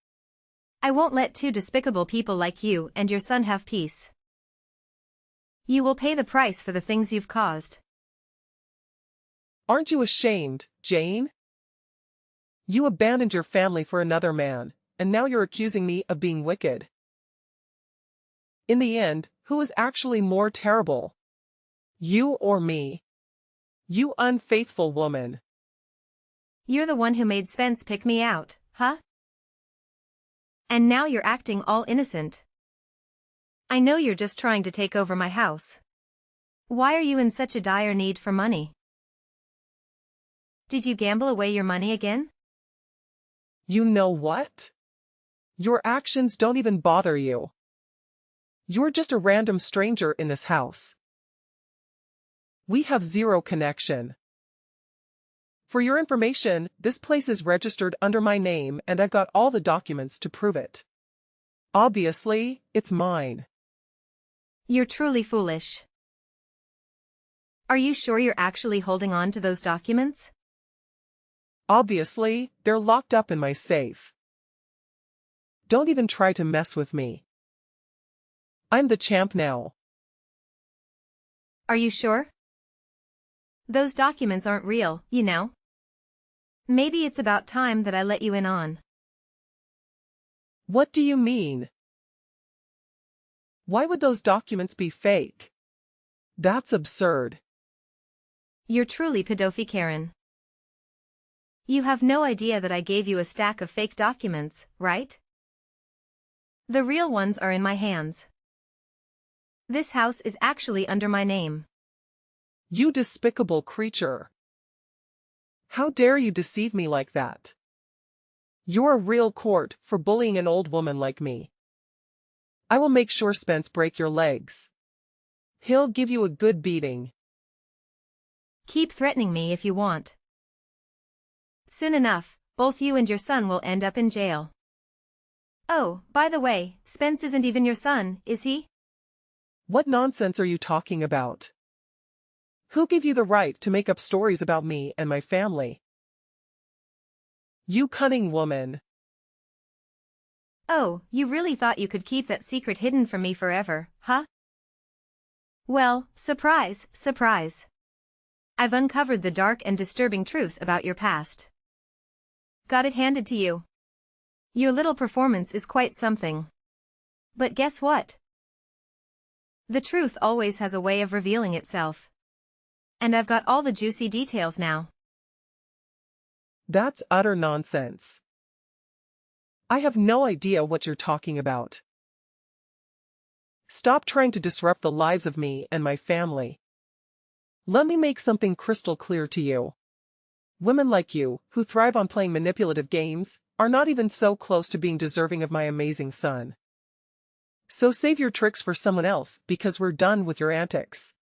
I won't let two despicable people like you and your son have peace. You will pay the price for the things you've caused. Aren't you ashamed, Jane? You abandoned your family for another man, and now you're accusing me of being wicked. In the end, who is actually more terrible? You or me? You unfaithful woman. You're the one who made Spence pick me out, huh? And now you're acting all innocent. I know you're just trying to take over my house. Why are you in such a dire need for money? Did you gamble away your money again? You know what? Your actions don't even bother you. You're just a random stranger in this house. We have zero connection. For your information, this place is registered under my name and I've got all the documents to prove it. Obviously, it's mine. You're truly foolish. Are you sure you're actually holding on to those documents? Obviously, they're locked up in my safe. Don't even try to mess with me. I'm the champ now. Are you sure? Those documents aren't real, you know. Maybe it's about time that I let you in on. What do you mean? Why would those documents be fake? That's absurd. You're truly pedophy, Karen. You have no idea that I gave you a stack of fake documents, right? The real ones are in my hands. This house is actually under my name. You despicable creature. How dare you deceive me like that? You're a real court for bullying an old woman like me. I will make sure Spence break your legs. He'll give you a good beating. Keep threatening me if you want. Soon enough, both you and your son will end up in jail. Oh, by the way, Spence isn't even your son, is he? What nonsense are you talking about? Who gave you the right to make up stories about me and my family? You cunning woman. Oh, you really thought you could keep that secret hidden from me forever, huh? Well, surprise, surprise. I've uncovered the dark and disturbing truth about your past. Got it handed to you. Your little performance is quite something. But guess what? The truth always has a way of revealing itself. And I've got all the juicy details now. That's utter nonsense. I have no idea what you're talking about. Stop trying to disrupt the lives of me and my family. Let me make something crystal clear to you. Women like you, who thrive on playing manipulative games, are not even so close to being deserving of my amazing son. So save your tricks for someone else because we're done with your antics.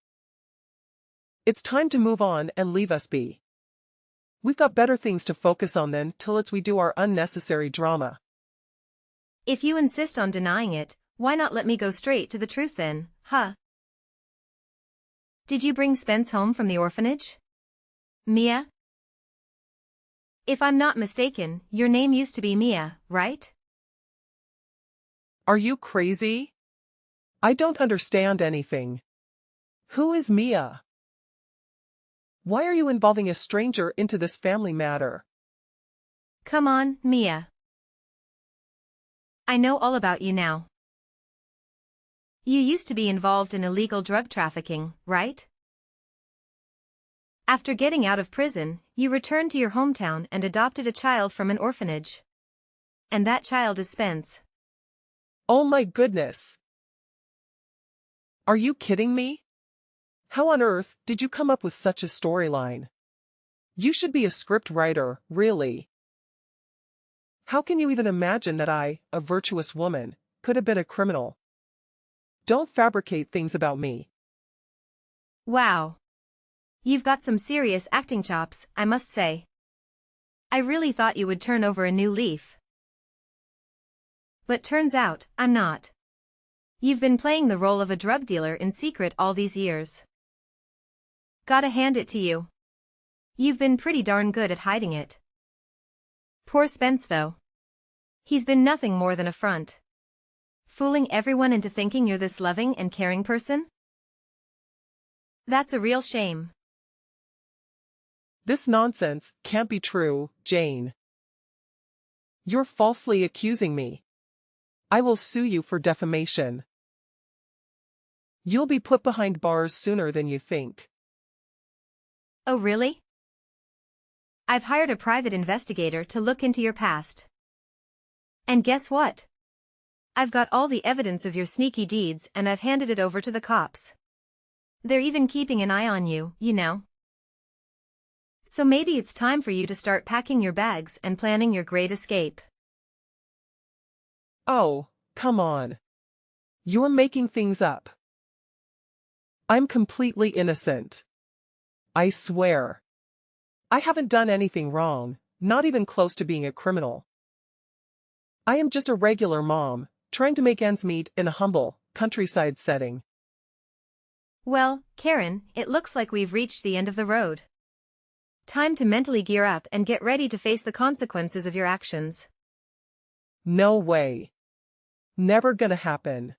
It's time to move on and leave us be. We've got better things to focus on than till we do our unnecessary drama. If you insist on denying it, why not let me go straight to the truth then, huh? Did you bring Spence home from the orphanage? Mia? If I'm not mistaken, your name used to be Mia, right? Are you crazy? I don't understand anything. Who is Mia? Why are you involving a stranger into this family matter? Come on, Mia. I know all about you now. You used to be involved in illegal drug trafficking, right? After getting out of prison, you returned to your hometown and adopted a child from an orphanage. And that child is Spence. Oh my goodness. Are you kidding me? How on earth did you come up with such a storyline? You should be a script writer, really. How can you even imagine that I, a virtuous woman, could have been a criminal? Don't fabricate things about me. Wow. You've got some serious acting chops, I must say. I really thought you would turn over a new leaf. But turns out, I'm not. You've been playing the role of a drug dealer in secret all these years. Gotta hand it to you. You've been pretty darn good at hiding it. Poor Spence though. He's been nothing more than a front. Fooling everyone into thinking you're this loving and caring person? That's a real shame. This nonsense can't be true, Jane. You're falsely accusing me. I will sue you for defamation. You'll be put behind bars sooner than you think. Oh really? I've hired a private investigator to look into your past. And guess what? I've got all the evidence of your sneaky deeds and I've handed it over to the cops. They're even keeping an eye on you, you know. So maybe it's time for you to start packing your bags and planning your great escape. Oh, come on. You're making things up. I'm completely innocent. I swear. I haven't done anything wrong, not even close to being a criminal. I am just a regular mom, trying to make ends meet in a humble, countryside setting. Well, Karen, it looks like we've reached the end of the road. Time to mentally gear up and get ready to face the consequences of your actions. No way. Never gonna happen.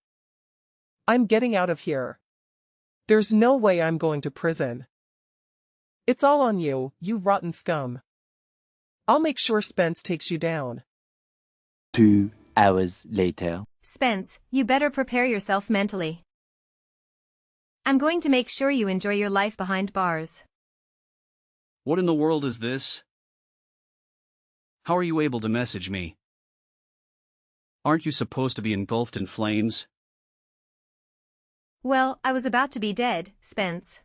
I'm getting out of here. There's no way I'm going to prison. It's all on you, you rotten scum. I'll make sure Spence takes you down. 2 hours later. Spence, you better prepare yourself mentally. I'm going to make sure you enjoy your life behind bars. What in the world is this? How are you able to message me? Aren't you supposed to be engulfed in flames? Well, I was about to be dead, Spence.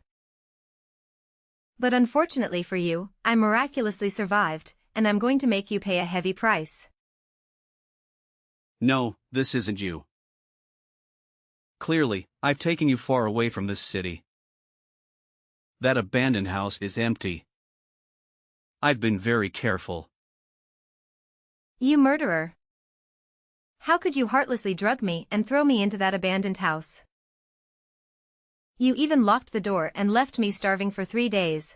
But unfortunately for you, I miraculously survived, and I'm going to make you pay a heavy price. No, this isn't you. Clearly, I've taken you far away from this city. That abandoned house is empty. I've been very careful. You murderer. How could you heartlessly drug me and throw me into that abandoned house? You even locked the door and left me starving for 3 days.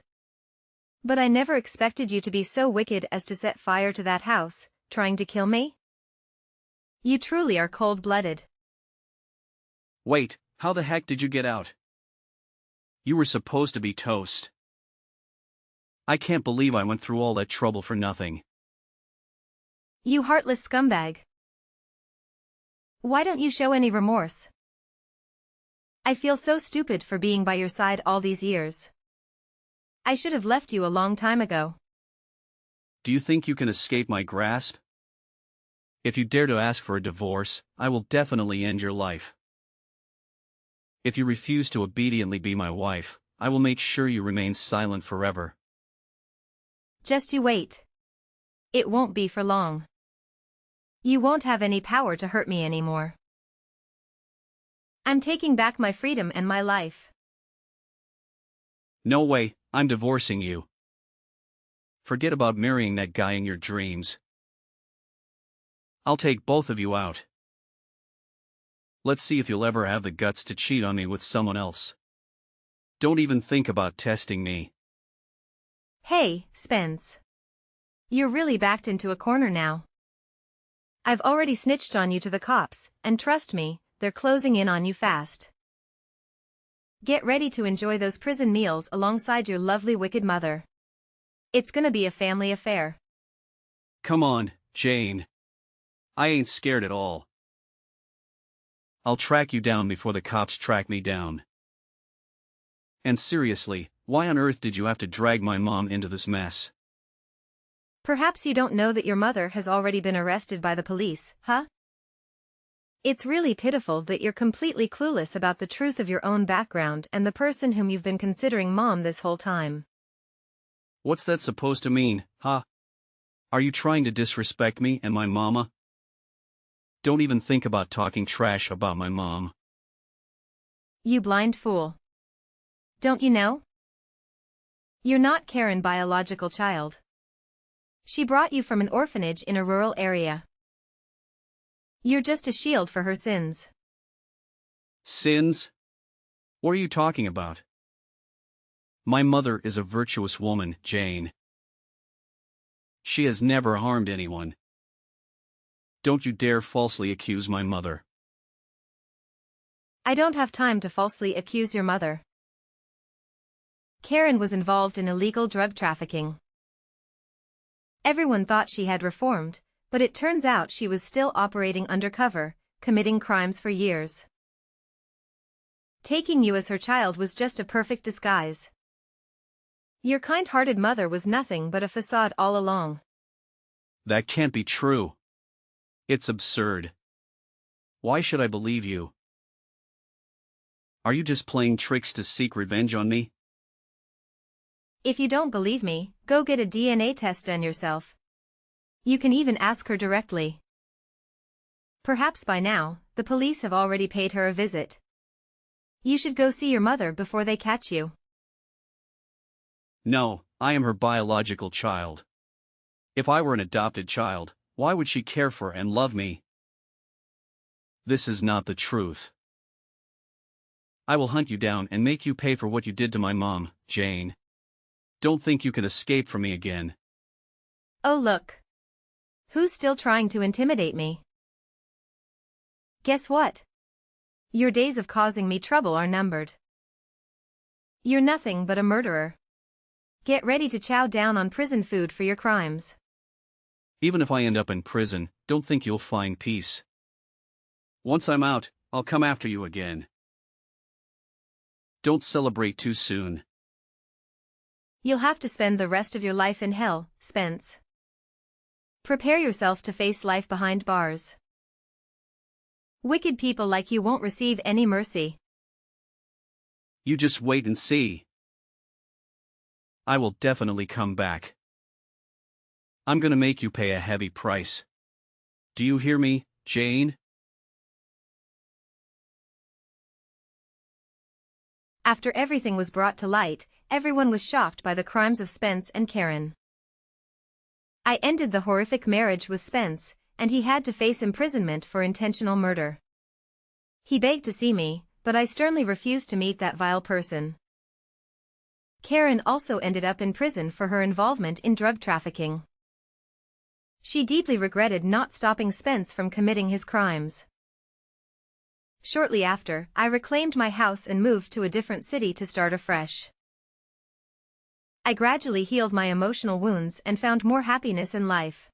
But I never expected you to be so wicked as to set fire to that house, trying to kill me? You truly are cold-blooded. Wait, how the heck did you get out? You were supposed to be toast. I can't believe I went through all that trouble for nothing. You heartless scumbag. Why don't you show any remorse? I feel so stupid for being by your side all these years. I should have left you a long time ago. Do you think you can escape my grasp? If you dare to ask for a divorce, I will definitely end your life. If you refuse to obediently be my wife, I will make sure you remain silent forever. Just you wait. It won't be for long. You won't have any power to hurt me anymore. I'm taking back my freedom and my life. No way, I'm divorcing you. Forget about marrying that guy in your dreams. I'll take both of you out. Let's see if you'll ever have the guts to cheat on me with someone else. Don't even think about testing me. Hey, Spence. You're really backed into a corner now. I've already snitched on you to the cops, and trust me, they're closing in on you fast. Get ready to enjoy those prison meals alongside your lovely wicked mother. It's gonna be a family affair. Come on, Jane. I ain't scared at all. I'll track you down before the cops track me down. And seriously, why on earth did you have to drag my mom into this mess? Perhaps you don't know that your mother has already been arrested by the police, huh? It's really pitiful that you're completely clueless about the truth of your own background and the person whom you've been considering mom this whole time. What's that supposed to mean, huh? Are you trying to disrespect me and my mama? Don't even think about talking trash about my mom. You blind fool. Don't you know? You're not Karen's biological child. She brought you from an orphanage in a rural area. You're just a shield for her sins. Sins? What are you talking about? My mother is a virtuous woman, Jane. She has never harmed anyone. Don't you dare falsely accuse my mother. I don't have time to falsely accuse your mother. Karen was involved in illegal drug trafficking. Everyone thought she had reformed, but it turns out she was still operating undercover, committing crimes for years. Taking you as her child was just a perfect disguise. Your kind-hearted mother was nothing but a facade all along. That can't be true. It's absurd. Why should I believe you? Are you just playing tricks to seek revenge on me? If you don't believe me, go get a DNA test done yourself. You can even ask her directly. Perhaps by now, the police have already paid her a visit. You should go see your mother before they catch you. No, I am her biological child. If I were an adopted child, why would she care for and love me? This is not the truth. I will hunt you down and make you pay for what you did to my mom, Jane. Don't think you can escape from me again. Oh look. Who's still trying to intimidate me? Guess what? Your days of causing me trouble are numbered. You're nothing but a murderer. Get ready to chow down on prison food for your crimes. Even if I end up in prison, don't think you'll find peace. Once I'm out, I'll come after you again. Don't celebrate too soon. You'll have to spend the rest of your life in hell, Spence. Prepare yourself to face life behind bars. Wicked people like you won't receive any mercy. You just wait and see. I will definitely come back. I'm gonna make you pay a heavy price. Do you hear me, Jane? After everything was brought to light, everyone was shocked by the crimes of Spence and Karen. I ended the horrific marriage with Spence, and he had to face imprisonment for intentional murder. He begged to see me, but I sternly refused to meet that vile person. Karen also ended up in prison for her involvement in drug trafficking. She deeply regretted not stopping Spence from committing his crimes. Shortly after, I reclaimed my house and moved to a different city to start afresh. I gradually healed my emotional wounds and found more happiness in life.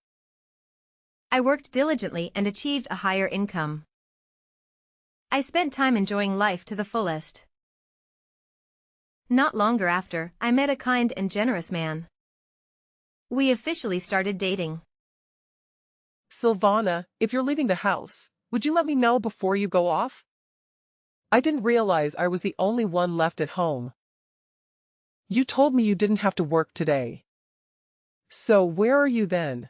I worked diligently and achieved a higher income. I spent time enjoying life to the fullest. Not longer after, I met a kind and generous man. We officially started dating. Silvana, if you're leaving the house, would you let me know before you go off? I didn't realize I was the only one left at home. You told me you didn't have to work today. So where are you then?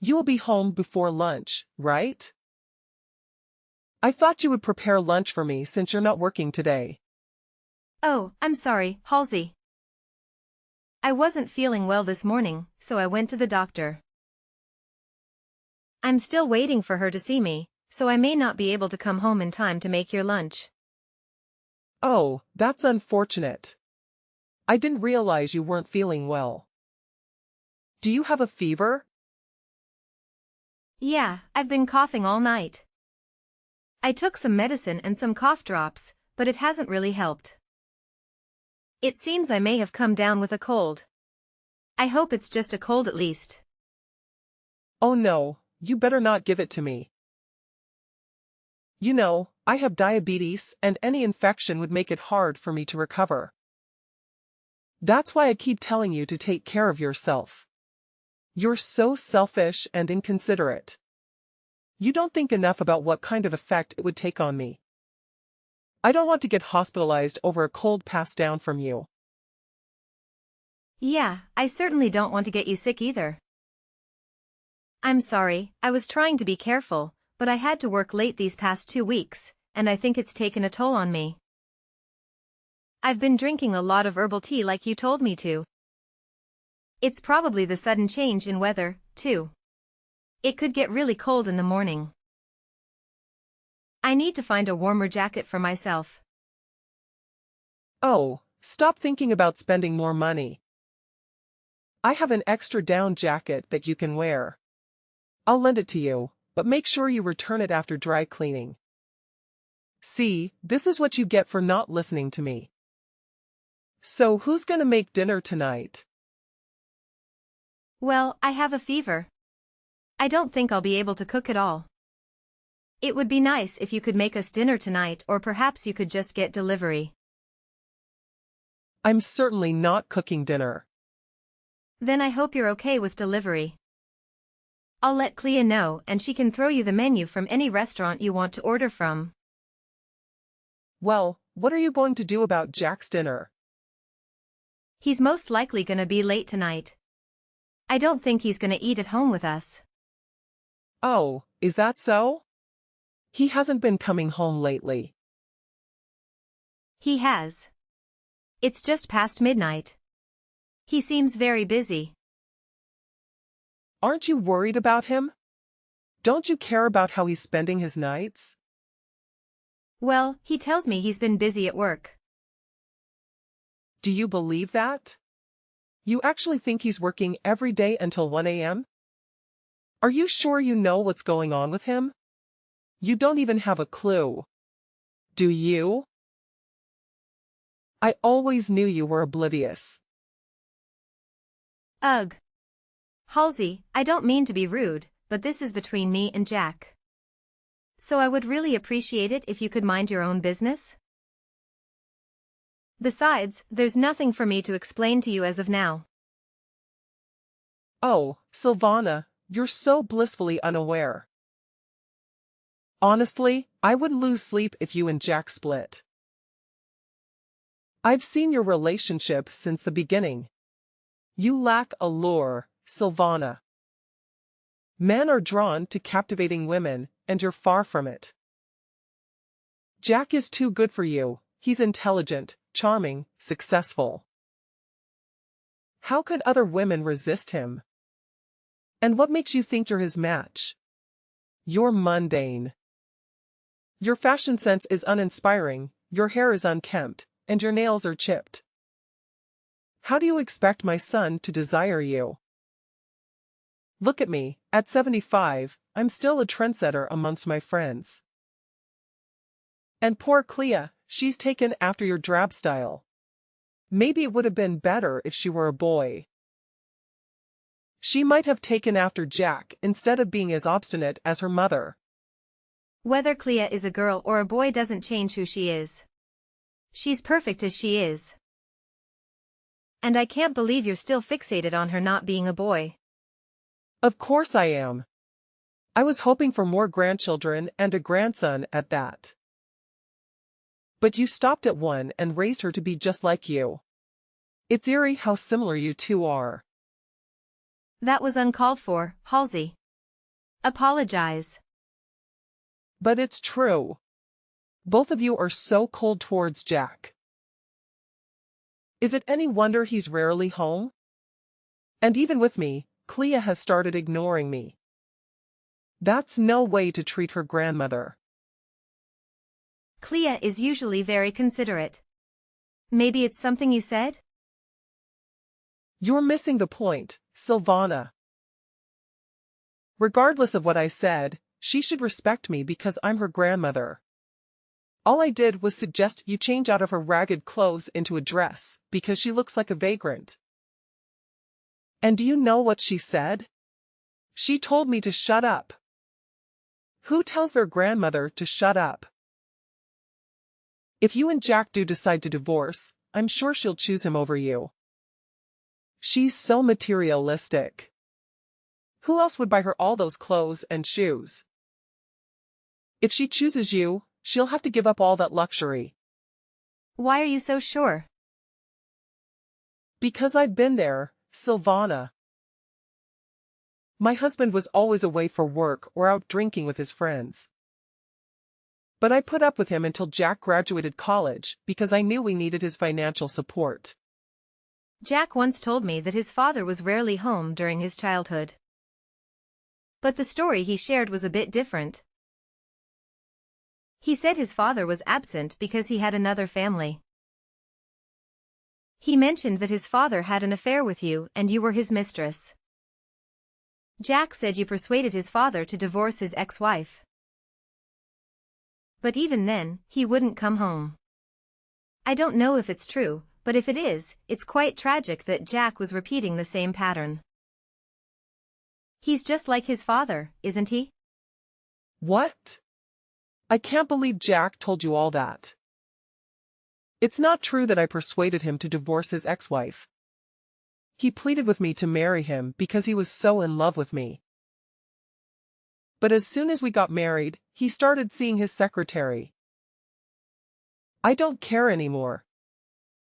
You will be home before lunch, right? I thought you would prepare lunch for me since you're not working today. Oh, I'm sorry, Halsey. I wasn't feeling well this morning, so I went to the doctor. I'm still waiting for her to see me, so I may not be able to come home in time to make your lunch. Oh, that's unfortunate. I didn't realize you weren't feeling well. Do you have a fever? Yeah, I've been coughing all night. I took some medicine and some cough drops, but it hasn't really helped. It seems I may have come down with a cold. I hope it's just a cold at least. Oh no, you better not give it to me. You know, I have diabetes and any infection would make it hard for me to recover. That's why I keep telling you to take care of yourself. You're so selfish and inconsiderate. You don't think enough about what kind of effect it would take on me. I don't want to get hospitalized over a cold passed down from you. Yeah, I certainly don't want to get you sick either. I'm sorry, I was trying to be careful, but I had to work late these past 2 weeks, and I think it's taken a toll on me. I've been drinking a lot of herbal tea like you told me to. It's probably the sudden change in weather, too. It could get really cold in the morning. I need to find a warmer jacket for myself. Oh, stop thinking about spending more money. I have an extra down jacket that you can wear. I'll lend it to you, but make sure you return it after dry cleaning. See, this is what you get for not listening to me. So who's gonna make dinner tonight? Well, I have a fever. I don't think I'll be able to cook at all. It would be nice if you could make us dinner tonight, or perhaps you could just get delivery. I'm certainly not cooking dinner. Then I hope you're okay with delivery. I'll let Clea know and she can throw you the menu from any restaurant you want to order from. Well, what are you going to do about Jack's dinner? He's most likely gonna be late tonight. I don't think he's gonna eat at home with us. Oh, is that so? He hasn't been coming home lately. He has. It's just past midnight. He seems very busy. Aren't you worried about him? Don't you care about how he's spending his nights? Well, he tells me he's been busy at work. Do you believe that? You actually think he's working every day until 1 a.m.? Are you sure you know what's going on with him? You don't even have a clue. Do you? I always knew you were oblivious. Ugh. Halsey, I don't mean to be rude, but this is between me and Jack. So I would really appreciate it if you could mind your own business. Besides, there's nothing for me to explain to you as of now. Oh, Silvana, you're so blissfully unaware. Honestly, I would lose sleep if you and Jack split. I've seen your relationship since the beginning. You lack allure, Silvana. Men are drawn to captivating women, and you're far from it. Jack is too good for you. He's intelligent, charming, successful. How could other women resist him? And what makes you think you're his match? You're mundane. Your fashion sense is uninspiring, your hair is unkempt, and your nails are chipped. How do you expect my son to desire you? Look at me, at 75, I'm still a trendsetter amongst my friends. And poor Clea, she's taken after your drab style. Maybe it would have been better if she were a boy. She might have taken after Jack instead of being as obstinate as her mother. Whether Clea is a girl or a boy doesn't change who she is. She's perfect as she is. And I can't believe you're still fixated on her not being a boy. Of course I am. I was hoping for more grandchildren and a grandson at that. But you stopped at one and raised her to be just like you. It's eerie how similar you two are. That was uncalled for, Halsey. Apologize. But it's true. Both of you are so cold towards Jack. Is it any wonder he's rarely home? And even with me, Clea has started ignoring me. That's no way to treat her grandmother. Clea is usually very considerate. Maybe it's something you said? You're missing the point, Silvana. Regardless of what I said, she should respect me because I'm her grandmother. All I did was suggest you change out of her ragged clothes into a dress, because she looks like a vagrant. And do you know what she said? She told me to shut up. Who tells their grandmother to shut up? If you and Jack do decide to divorce, I'm sure she'll choose him over you. She's so materialistic. Who else would buy her all those clothes and shoes? If she chooses you, she'll have to give up all that luxury. Why are you so sure? Because I've been there, Silvana. My husband was always away for work or out drinking with his friends. But I put up with him until Jack graduated college because I knew we needed his financial support. Jack once told me that his father was rarely home during his childhood. But the story he shared was a bit different. He said his father was absent because he had another family. He mentioned that his father had an affair with you and you were his mistress. Jack said you persuaded his father to divorce his ex-wife. But even then, he wouldn't come home. I don't know if it's true, but if it is, it's quite tragic that Jack was repeating the same pattern. He's just like his father, isn't he? What? I can't believe Jack told you all that. It's not true that I persuaded him to divorce his ex-wife. He pleaded with me to marry him because he was so in love with me. But as soon as we got married, he started seeing his secretary. I don't care anymore.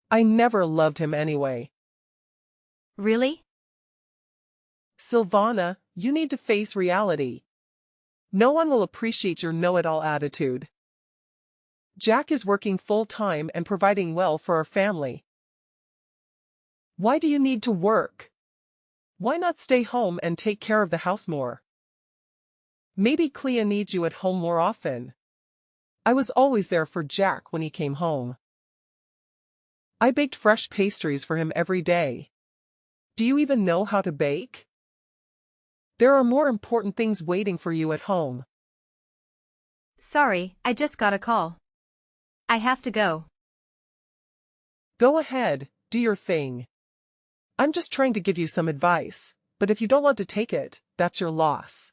I never loved him anyway. Really? Silvana, you need to face reality. No one will appreciate your know-it-all attitude. Jack is working full-time and providing well for our family. Why do you need to work? Why not stay home and take care of the house more? Maybe Clea needs you at home more often. I was always there for Jack when he came home. I baked fresh pastries for him every day. Do you even know how to bake? There are more important things waiting for you at home. Sorry, I just got a call. I have to go. Go ahead, do your thing. I'm just trying to give you some advice, but if you don't want to take it, that's your loss.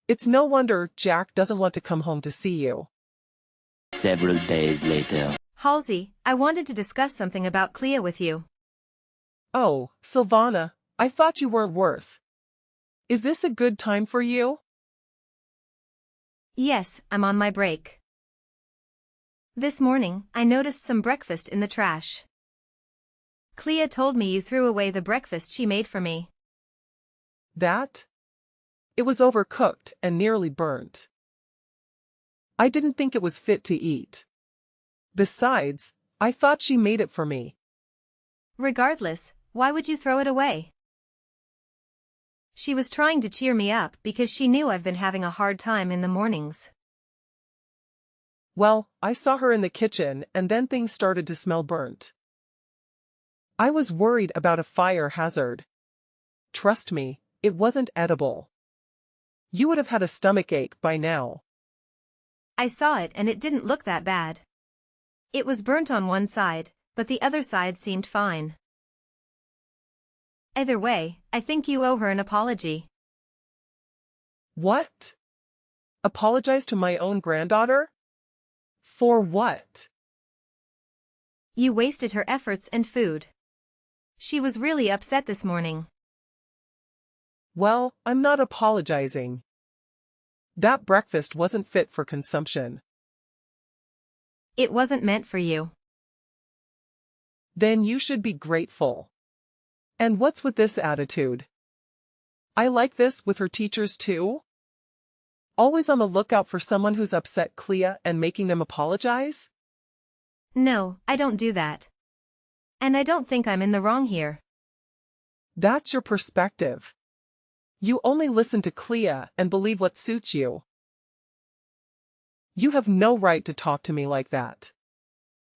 It's no wonder Jack doesn't want to come home to see you. Several days later. Halsey, I wanted to discuss something about Clea with you. Oh, Silvana, I thought you weren't worth. Is this a good time for you? Yes, I'm on my break. This morning, I noticed some breakfast in the trash. Clea told me you threw away the breakfast she made for me. That? It was overcooked and nearly burnt. I didn't think it was fit to eat. Besides, I thought she made it for me. Regardless, why would you throw it away? She was trying to cheer me up because she knew I've been having a hard time in the mornings. Well, I saw her in the kitchen and then things started to smell burnt. I was worried about a fire hazard. Trust me, it wasn't edible. You would have had a stomachache by now. I saw it and it didn't look that bad. It was burnt on one side, but the other side seemed fine. Either way, I think you owe her an apology. What? Apologize to my own granddaughter? For what? You wasted her efforts and food. She was really upset this morning. Well, I'm not apologizing. That breakfast wasn't fit for consumption. It wasn't meant for you. Then you should be grateful. And what's with this attitude? I like this with her teachers too? Always on the lookout for someone who's upset Clea and making them apologize? No, I don't do that. And I don't think I'm in the wrong here. That's your perspective. You only listen to Clea and believe what suits you. You have no right to talk to me like that.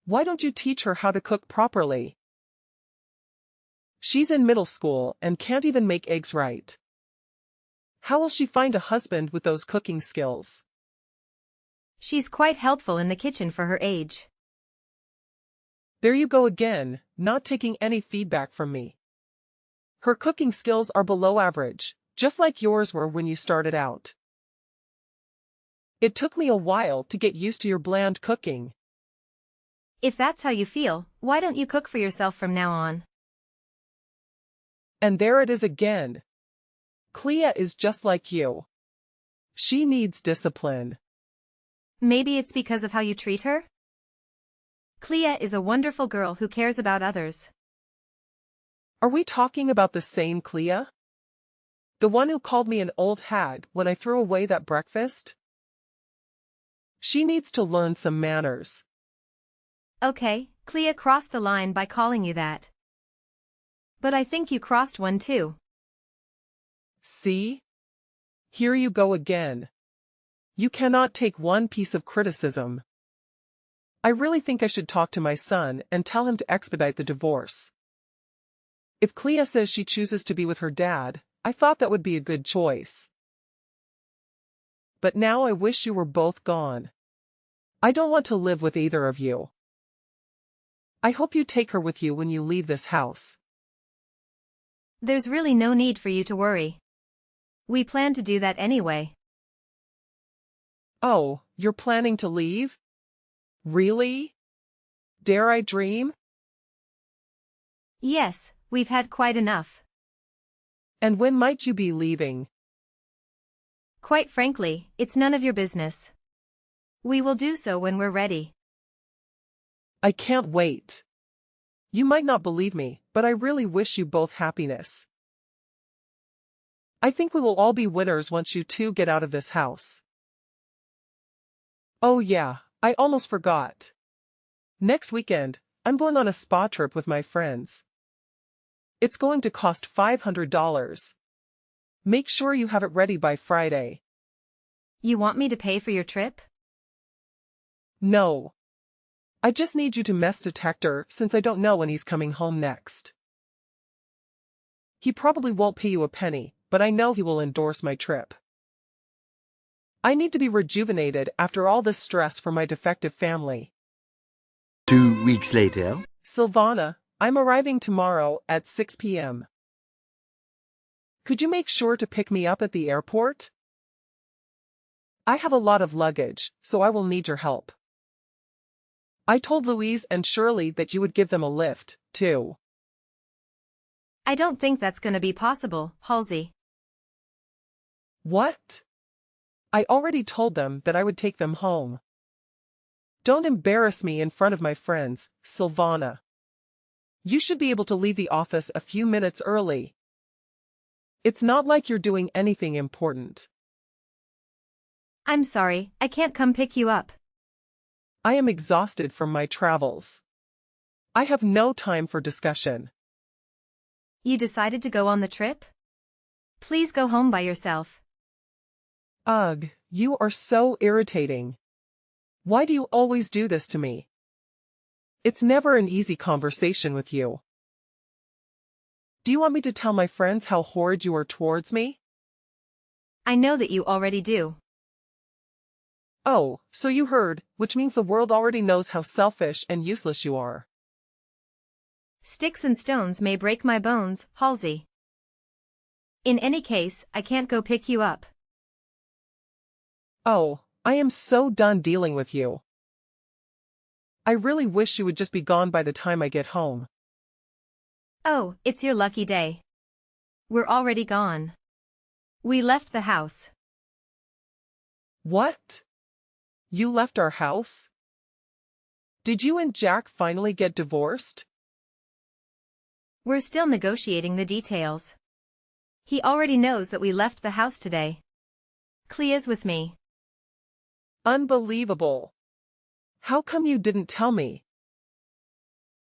Why don't you teach her how to cook properly? She's in middle school and can't even make eggs right. How will she find a husband with those cooking skills? She's quite helpful in the kitchen for her age. There you go again, not taking any feedback from me. Her cooking skills are below average, just like yours were when you started out. It took me a while to get used to your bland cooking. If that's how you feel, why don't you cook for yourself from now on? And there it is again. Clea is just like you. She needs discipline. Maybe it's because of how you treat her? Clea is a wonderful girl who cares about others. Are we talking about the same Clea? The one who called me an old hag when I threw away that breakfast? She needs to learn some manners. Okay, Clea crossed the line by calling you that. But I think you crossed one too. See? Here you go again. You cannot take one piece of criticism. I really think I should talk to my son and tell him to expedite the divorce. If Clea says she chooses to be with her dad, I thought that would be a good choice. But now I wish you were both gone. I don't want to live with either of you. I hope you take her with you when you leave this house. There's really no need for you to worry. We plan to do that anyway. Oh, you're planning to leave? Really? Dare I dream? Yes, we've had quite enough. And when might you be leaving? Quite frankly, it's none of your business. We will do so when we're ready. I can't wait. You might not believe me, but I really wish you both happiness. I think we will all be winners once you two get out of this house. Oh yeah, I almost forgot. Next weekend, I'm going on a spa trip with my friends. It's going to cost $500. Make sure you have it ready by Friday. You want me to pay for your trip? No. I just need you to mess detector since I don't know when he's coming home next. He probably won't pay you a penny, but I know he will endorse my trip. I need to be rejuvenated after all this stress from my defective family. 2 weeks later. Silvana, I'm arriving tomorrow at 6 p.m. Could you make sure to pick me up at the airport? I have a lot of luggage, so I will need your help. I told Louise and Shirley that you would give them a lift, too. I don't think that's gonna be possible, Halsey. What? I already told them that I would take them home. Don't embarrass me in front of my friends, Silvana. You should be able to leave the office a few minutes early. It's not like you're doing anything important. I'm sorry, I can't come pick you up. I am exhausted from my travels. I have no time for discussion. You decided to go on the trip? Please go home by yourself. Ugh, you are so irritating. Why do you always do this to me? It's never an easy conversation with you. Do you want me to tell my friends how horrid you are towards me? I know that you already do. Oh, so you heard, which means the world already knows how selfish and useless you are. Sticks and stones may break my bones, Halsey. In any case, I can't go pick you up. Oh, I am so done dealing with you. I really wish you would just be gone by the time I get home. Oh, it's your lucky day. We're already gone. We left the house. What? You left our house? Did you and Jack finally get divorced? We're still negotiating the details. He already knows that we left the house today. Clea's with me. Unbelievable. How come you didn't tell me?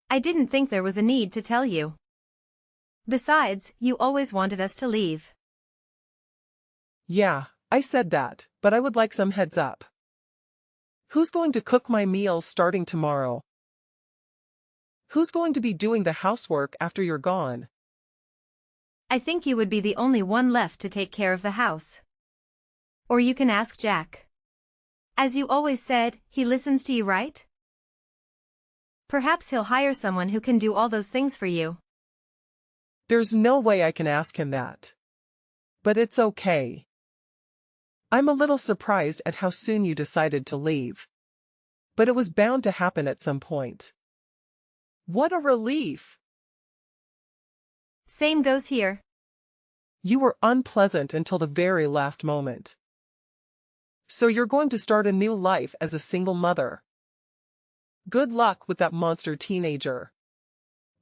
I didn't think there was a need to tell you. Besides, you always wanted us to leave. Yeah, I said that, but I would like some heads up. Who's going to cook my meals starting tomorrow? Who's going to be doing the housework after you're gone? I think you would be the only one left to take care of the house. Or you can ask Jack. As you always said, he listens to you, right? Perhaps he'll hire someone who can do all those things for you. There's no way I can ask him that. But it's okay. I'm a little surprised at how soon you decided to leave. But it was bound to happen at some point. What a relief! Same goes here. You were unpleasant until the very last moment. So you're going to start a new life as a single mother. Good luck with that monster teenager.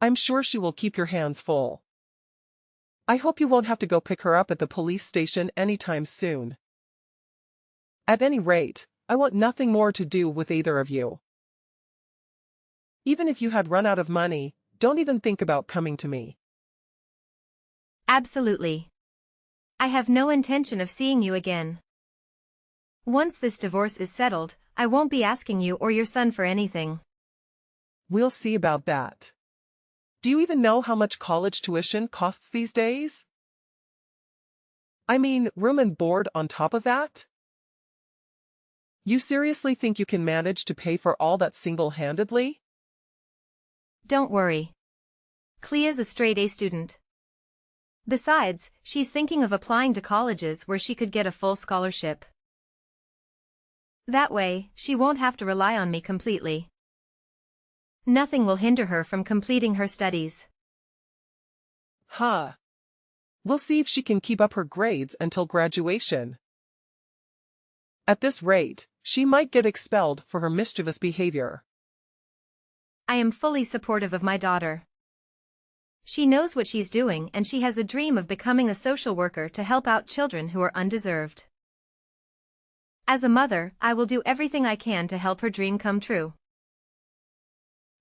I'm sure she will keep your hands full. I hope you won't have to go pick her up at the police station anytime soon. At any rate, I want nothing more to do with either of you. Even if you had run out of money, don't even think about coming to me. Absolutely. I have no intention of seeing you again. Once this divorce is settled, I won't be asking you or your son for anything. We'll see about that. Do you even know how much college tuition costs these days? I mean, room and board on top of that? You seriously think you can manage to pay for all that single-handedly? Don't worry. Clea's a straight-A student. Besides, she's thinking of applying to colleges where she could get a full scholarship. That way, she won't have to rely on me completely. Nothing will hinder her from completing her studies. Huh. We'll see if she can keep up her grades until graduation. At this rate, she might get expelled for her mischievous behavior. I am fully supportive of my daughter. She knows what she's doing and she has a dream of becoming a social worker to help out children who are undeserved. As a mother, I will do everything I can to help her dream come true.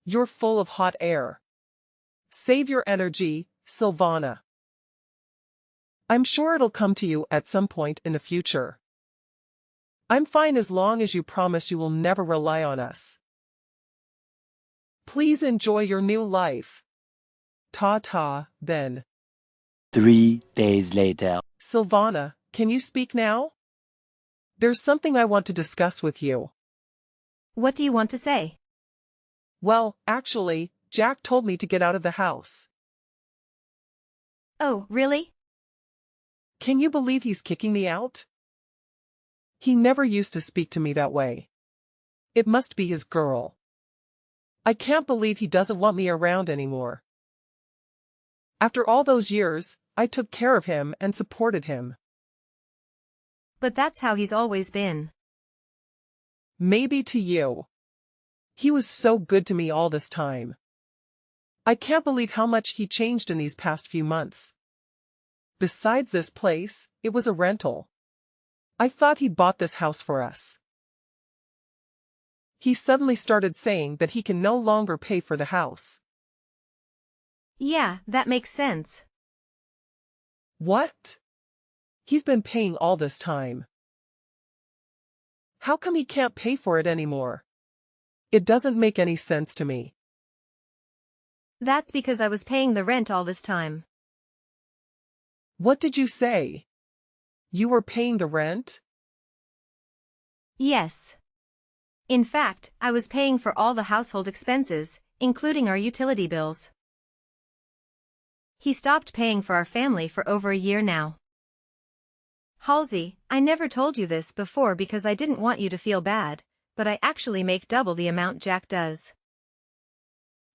You're full of hot air. Save your energy, Silvana. I'm sure it'll come to you at some point in the future. I'm fine as long as you promise you will never rely on us. Please enjoy your new life. Ta-ta, then. 3 days later. Silvana, can you speak now? There's something I want to discuss with you. What do you want to say? Well, actually, Jack told me to get out of the house. Oh, really? Can you believe he's kicking me out? He never used to speak to me that way. It must be his girl. I can't believe he doesn't want me around anymore. After all those years, I took care of him and supported him. But that's how he's always been. Maybe to you. He was so good to me all this time. I can't believe how much he changed in these past few months. Besides this place, it was a rental. I thought he bought this house for us. He suddenly started saying that he can no longer pay for the house. Yeah, that makes sense. What? He's been paying all this time. How come he can't pay for it anymore? It doesn't make any sense to me. That's because I was paying the rent all this time. What did you say? You were paying the rent? Yes. In fact, I was paying for all the household expenses, including our utility bills. He stopped paying for our family for over a year now. Halsey, I never told you this before because I didn't want you to feel bad, but I actually make double the amount Jack does.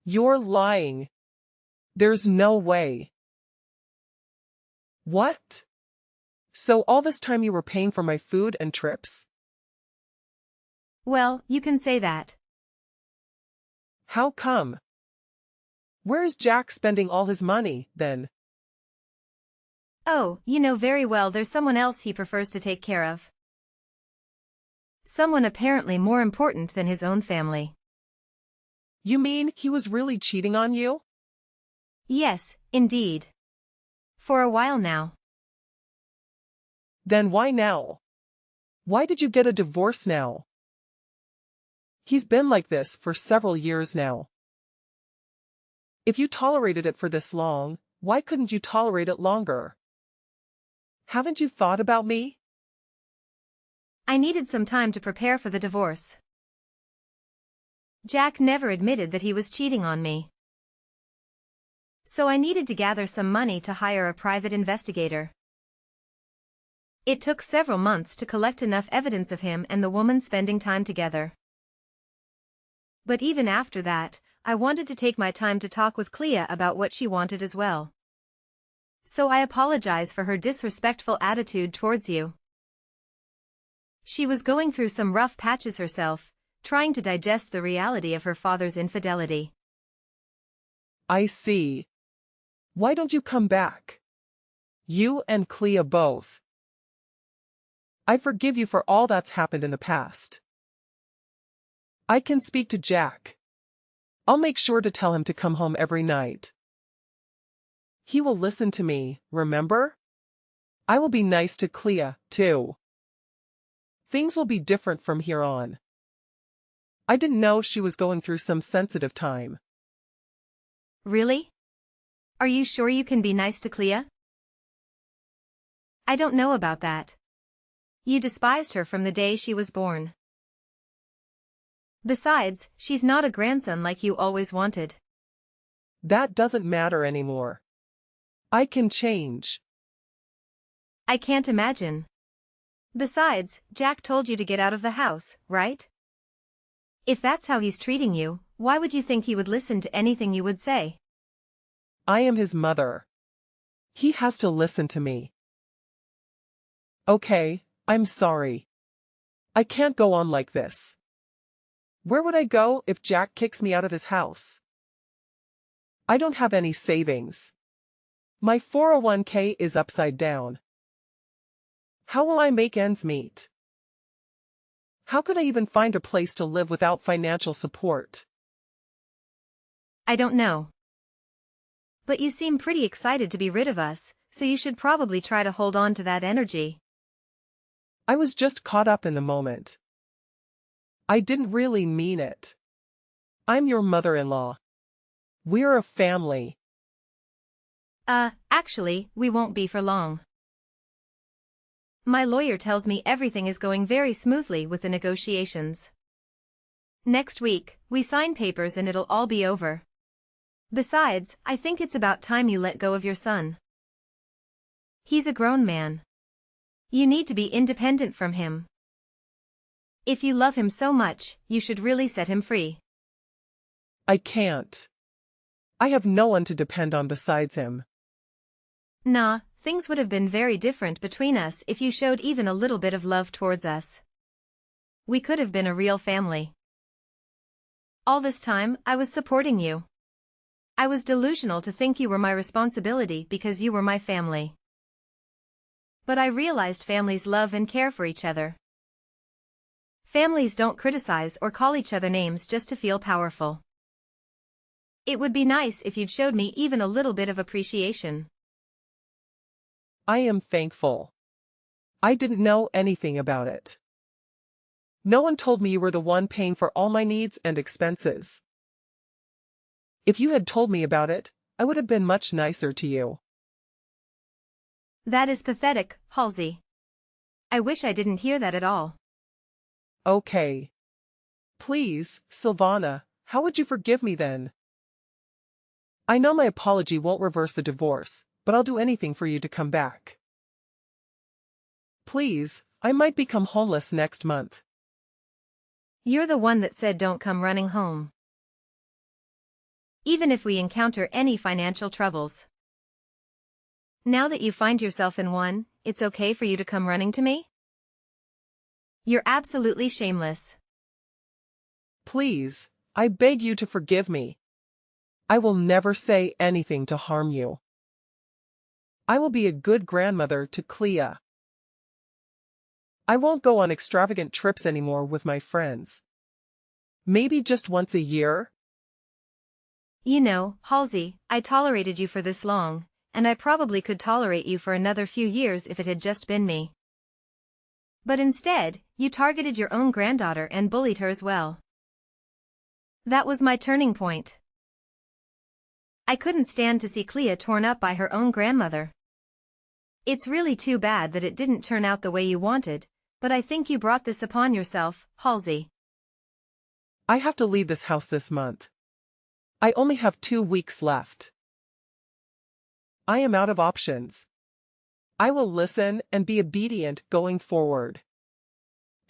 You're lying. There's no way. What? So all this time you were paying for my food and trips? Well, you can say that. How come? Where's Jack spending all his money, then? Oh, you know very well there's someone else he prefers to take care of. Someone apparently more important than his own family. You mean he was really cheating on you? Yes, indeed. For a while now. Then why now? Why did you get a divorce now? He's been like this for several years now. If you tolerated it for this long, why couldn't you tolerate it longer? Haven't you thought about me? I needed some time to prepare for the divorce. Jack never admitted that he was cheating on me. So I needed to gather some money to hire a private investigator. It took several months to collect enough evidence of him and the woman spending time together. But even after that, I wanted to take my time to talk with Clea about what she wanted as well. So I apologize for her disrespectful attitude towards you. She was going through some rough patches herself, trying to digest the reality of her father's infidelity. I see. Why don't you come back? You and Clea both. I forgive you for all that's happened in the past. I can speak to Jack. I'll make sure to tell him to come home every night. He will listen to me, remember? I will be nice to Clea, too. Things will be different from here on. I didn't know she was going through some sensitive time. Really? Are you sure you can be nice to Clea? I don't know about that. You despised her from the day she was born. Besides, she's not a grandson like you always wanted. That doesn't matter anymore. I can change. I can't imagine. Besides, Jack told you to get out of the house, right? If that's how he's treating you, why would you think he would listen to anything you would say? I am his mother. He has to listen to me. Okay, I'm sorry. I can't go on like this. Where would I go if Jack kicks me out of his house? I don't have any savings. My 401k is upside down. How will I make ends meet? How could I even find a place to live without financial support? I don't know. But you seem pretty excited to be rid of us, so you should probably try to hold on to that energy. I was just caught up in the moment. I didn't really mean it. I'm your mother-in-law. We're a family. Actually, we won't be for long. My lawyer tells me everything is going very smoothly with the negotiations. Next week, we sign papers and it'll all be over. Besides, I think it's about time you let go of your son. He's a grown man. You need to be independent from him. If you love him so much, you should really set him free. I can't. I have no one to depend on besides him. Nah, things would have been very different between us if you showed even a little bit of love towards us. We could have been a real family. All this time, I was supporting you. I was delusional to think you were my responsibility because you were my family. But I realized families love and care for each other. Families don't criticize or call each other names just to feel powerful. It would be nice if you'd showed me even a little bit of appreciation. I am thankful. I didn't know anything about it. No one told me you were the one paying for all my needs and expenses. If you had told me about it, I would have been much nicer to you. That is pathetic, Halsey. I wish I didn't hear that at all. Okay. Please, Silvana, how would you forgive me then? I know my apology won't reverse the divorce, but I'll do anything for you to come back. Please, I might become homeless next month. You're the one that said don't come running home. Even if we encounter any financial troubles. Now that you find yourself in one, it's okay for you to come running to me? You're absolutely shameless. Please, I beg you to forgive me. I will never say anything to harm you. I will be a good grandmother to Clea. I won't go on extravagant trips anymore with my friends. Maybe just once a year? You know, Halsey, I tolerated you for this long, and I probably could tolerate you for another few years if it had just been me. But instead, you targeted your own granddaughter and bullied her as well. That was my turning point. I couldn't stand to see Clea torn up by her own grandmother. It's really too bad that it didn't turn out the way you wanted, but I think you brought this upon yourself, Halsey. I have to leave this house this month. I only have 2 weeks left. I am out of options. I will listen and be obedient going forward.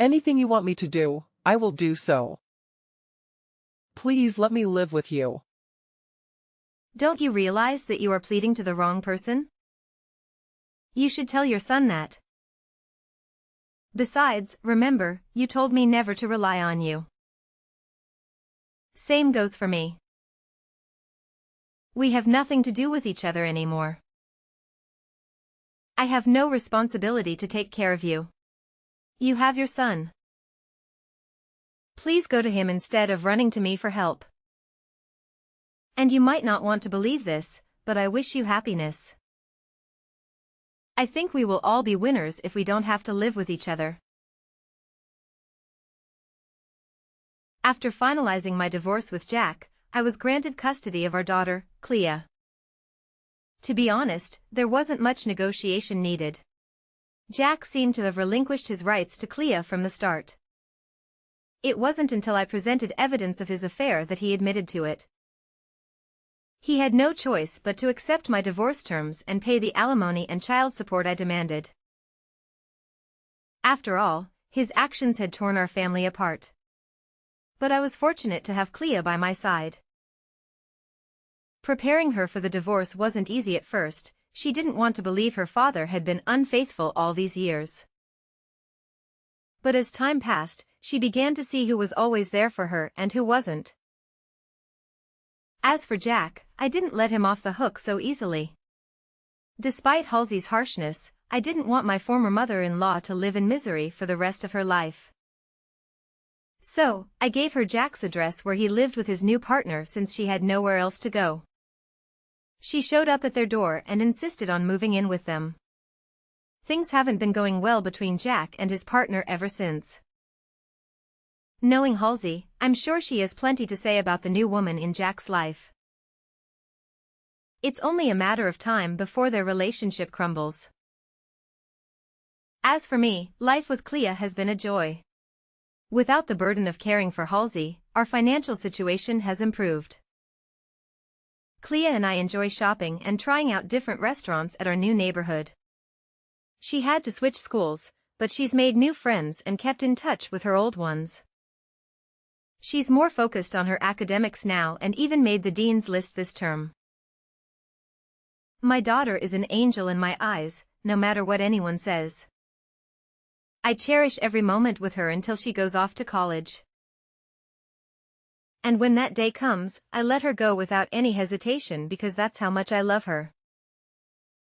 Anything you want me to do, I will do so. Please let me live with you. Don't you realize that you are pleading to the wrong person? You should tell your son that. Besides, remember, you told me never to rely on you. Same goes for me. We have nothing to do with each other anymore. I have no responsibility to take care of you. You have your son. Please go to him instead of running to me for help. And you might not want to believe this, but I wish you happiness. I think we will all be winners if we don't have to live with each other. After finalizing my divorce with Jack, I was granted custody of our daughter, Clea. To be honest, there wasn't much negotiation needed. Jack seemed to have relinquished his rights to Clea from the start. It wasn't until I presented evidence of his affair that he admitted to it. He had no choice but to accept my divorce terms and pay the alimony and child support I demanded. After all, his actions had torn our family apart. But I was fortunate to have Clea by my side. Preparing her for the divorce wasn't easy at first. She didn't want to believe her father had been unfaithful all these years. But as time passed, she began to see who was always there for her and who wasn't. As for Jack, I didn't let him off the hook so easily. Despite Halsey's harshness, I didn't want my former mother-in-law to live in misery for the rest of her life. So, I gave her Jack's address where he lived with his new partner since she had nowhere else to go. She showed up at their door and insisted on moving in with them. Things haven't been going well between Jack and his partner ever since. Knowing Halsey, I'm sure she has plenty to say about the new woman in Jack's life. It's only a matter of time before their relationship crumbles. As for me, life with Clea has been a joy. Without the burden of caring for Halsey, our financial situation has improved. Clea and I enjoy shopping and trying out different restaurants at our new neighborhood. She had to switch schools, but she's made new friends and kept in touch with her old ones. She's more focused on her academics now and even made the dean's list this term. My daughter is an angel in my eyes, no matter what anyone says. I cherish every moment with her until she goes off to college. And when that day comes, I let her go without any hesitation because that's how much I love her.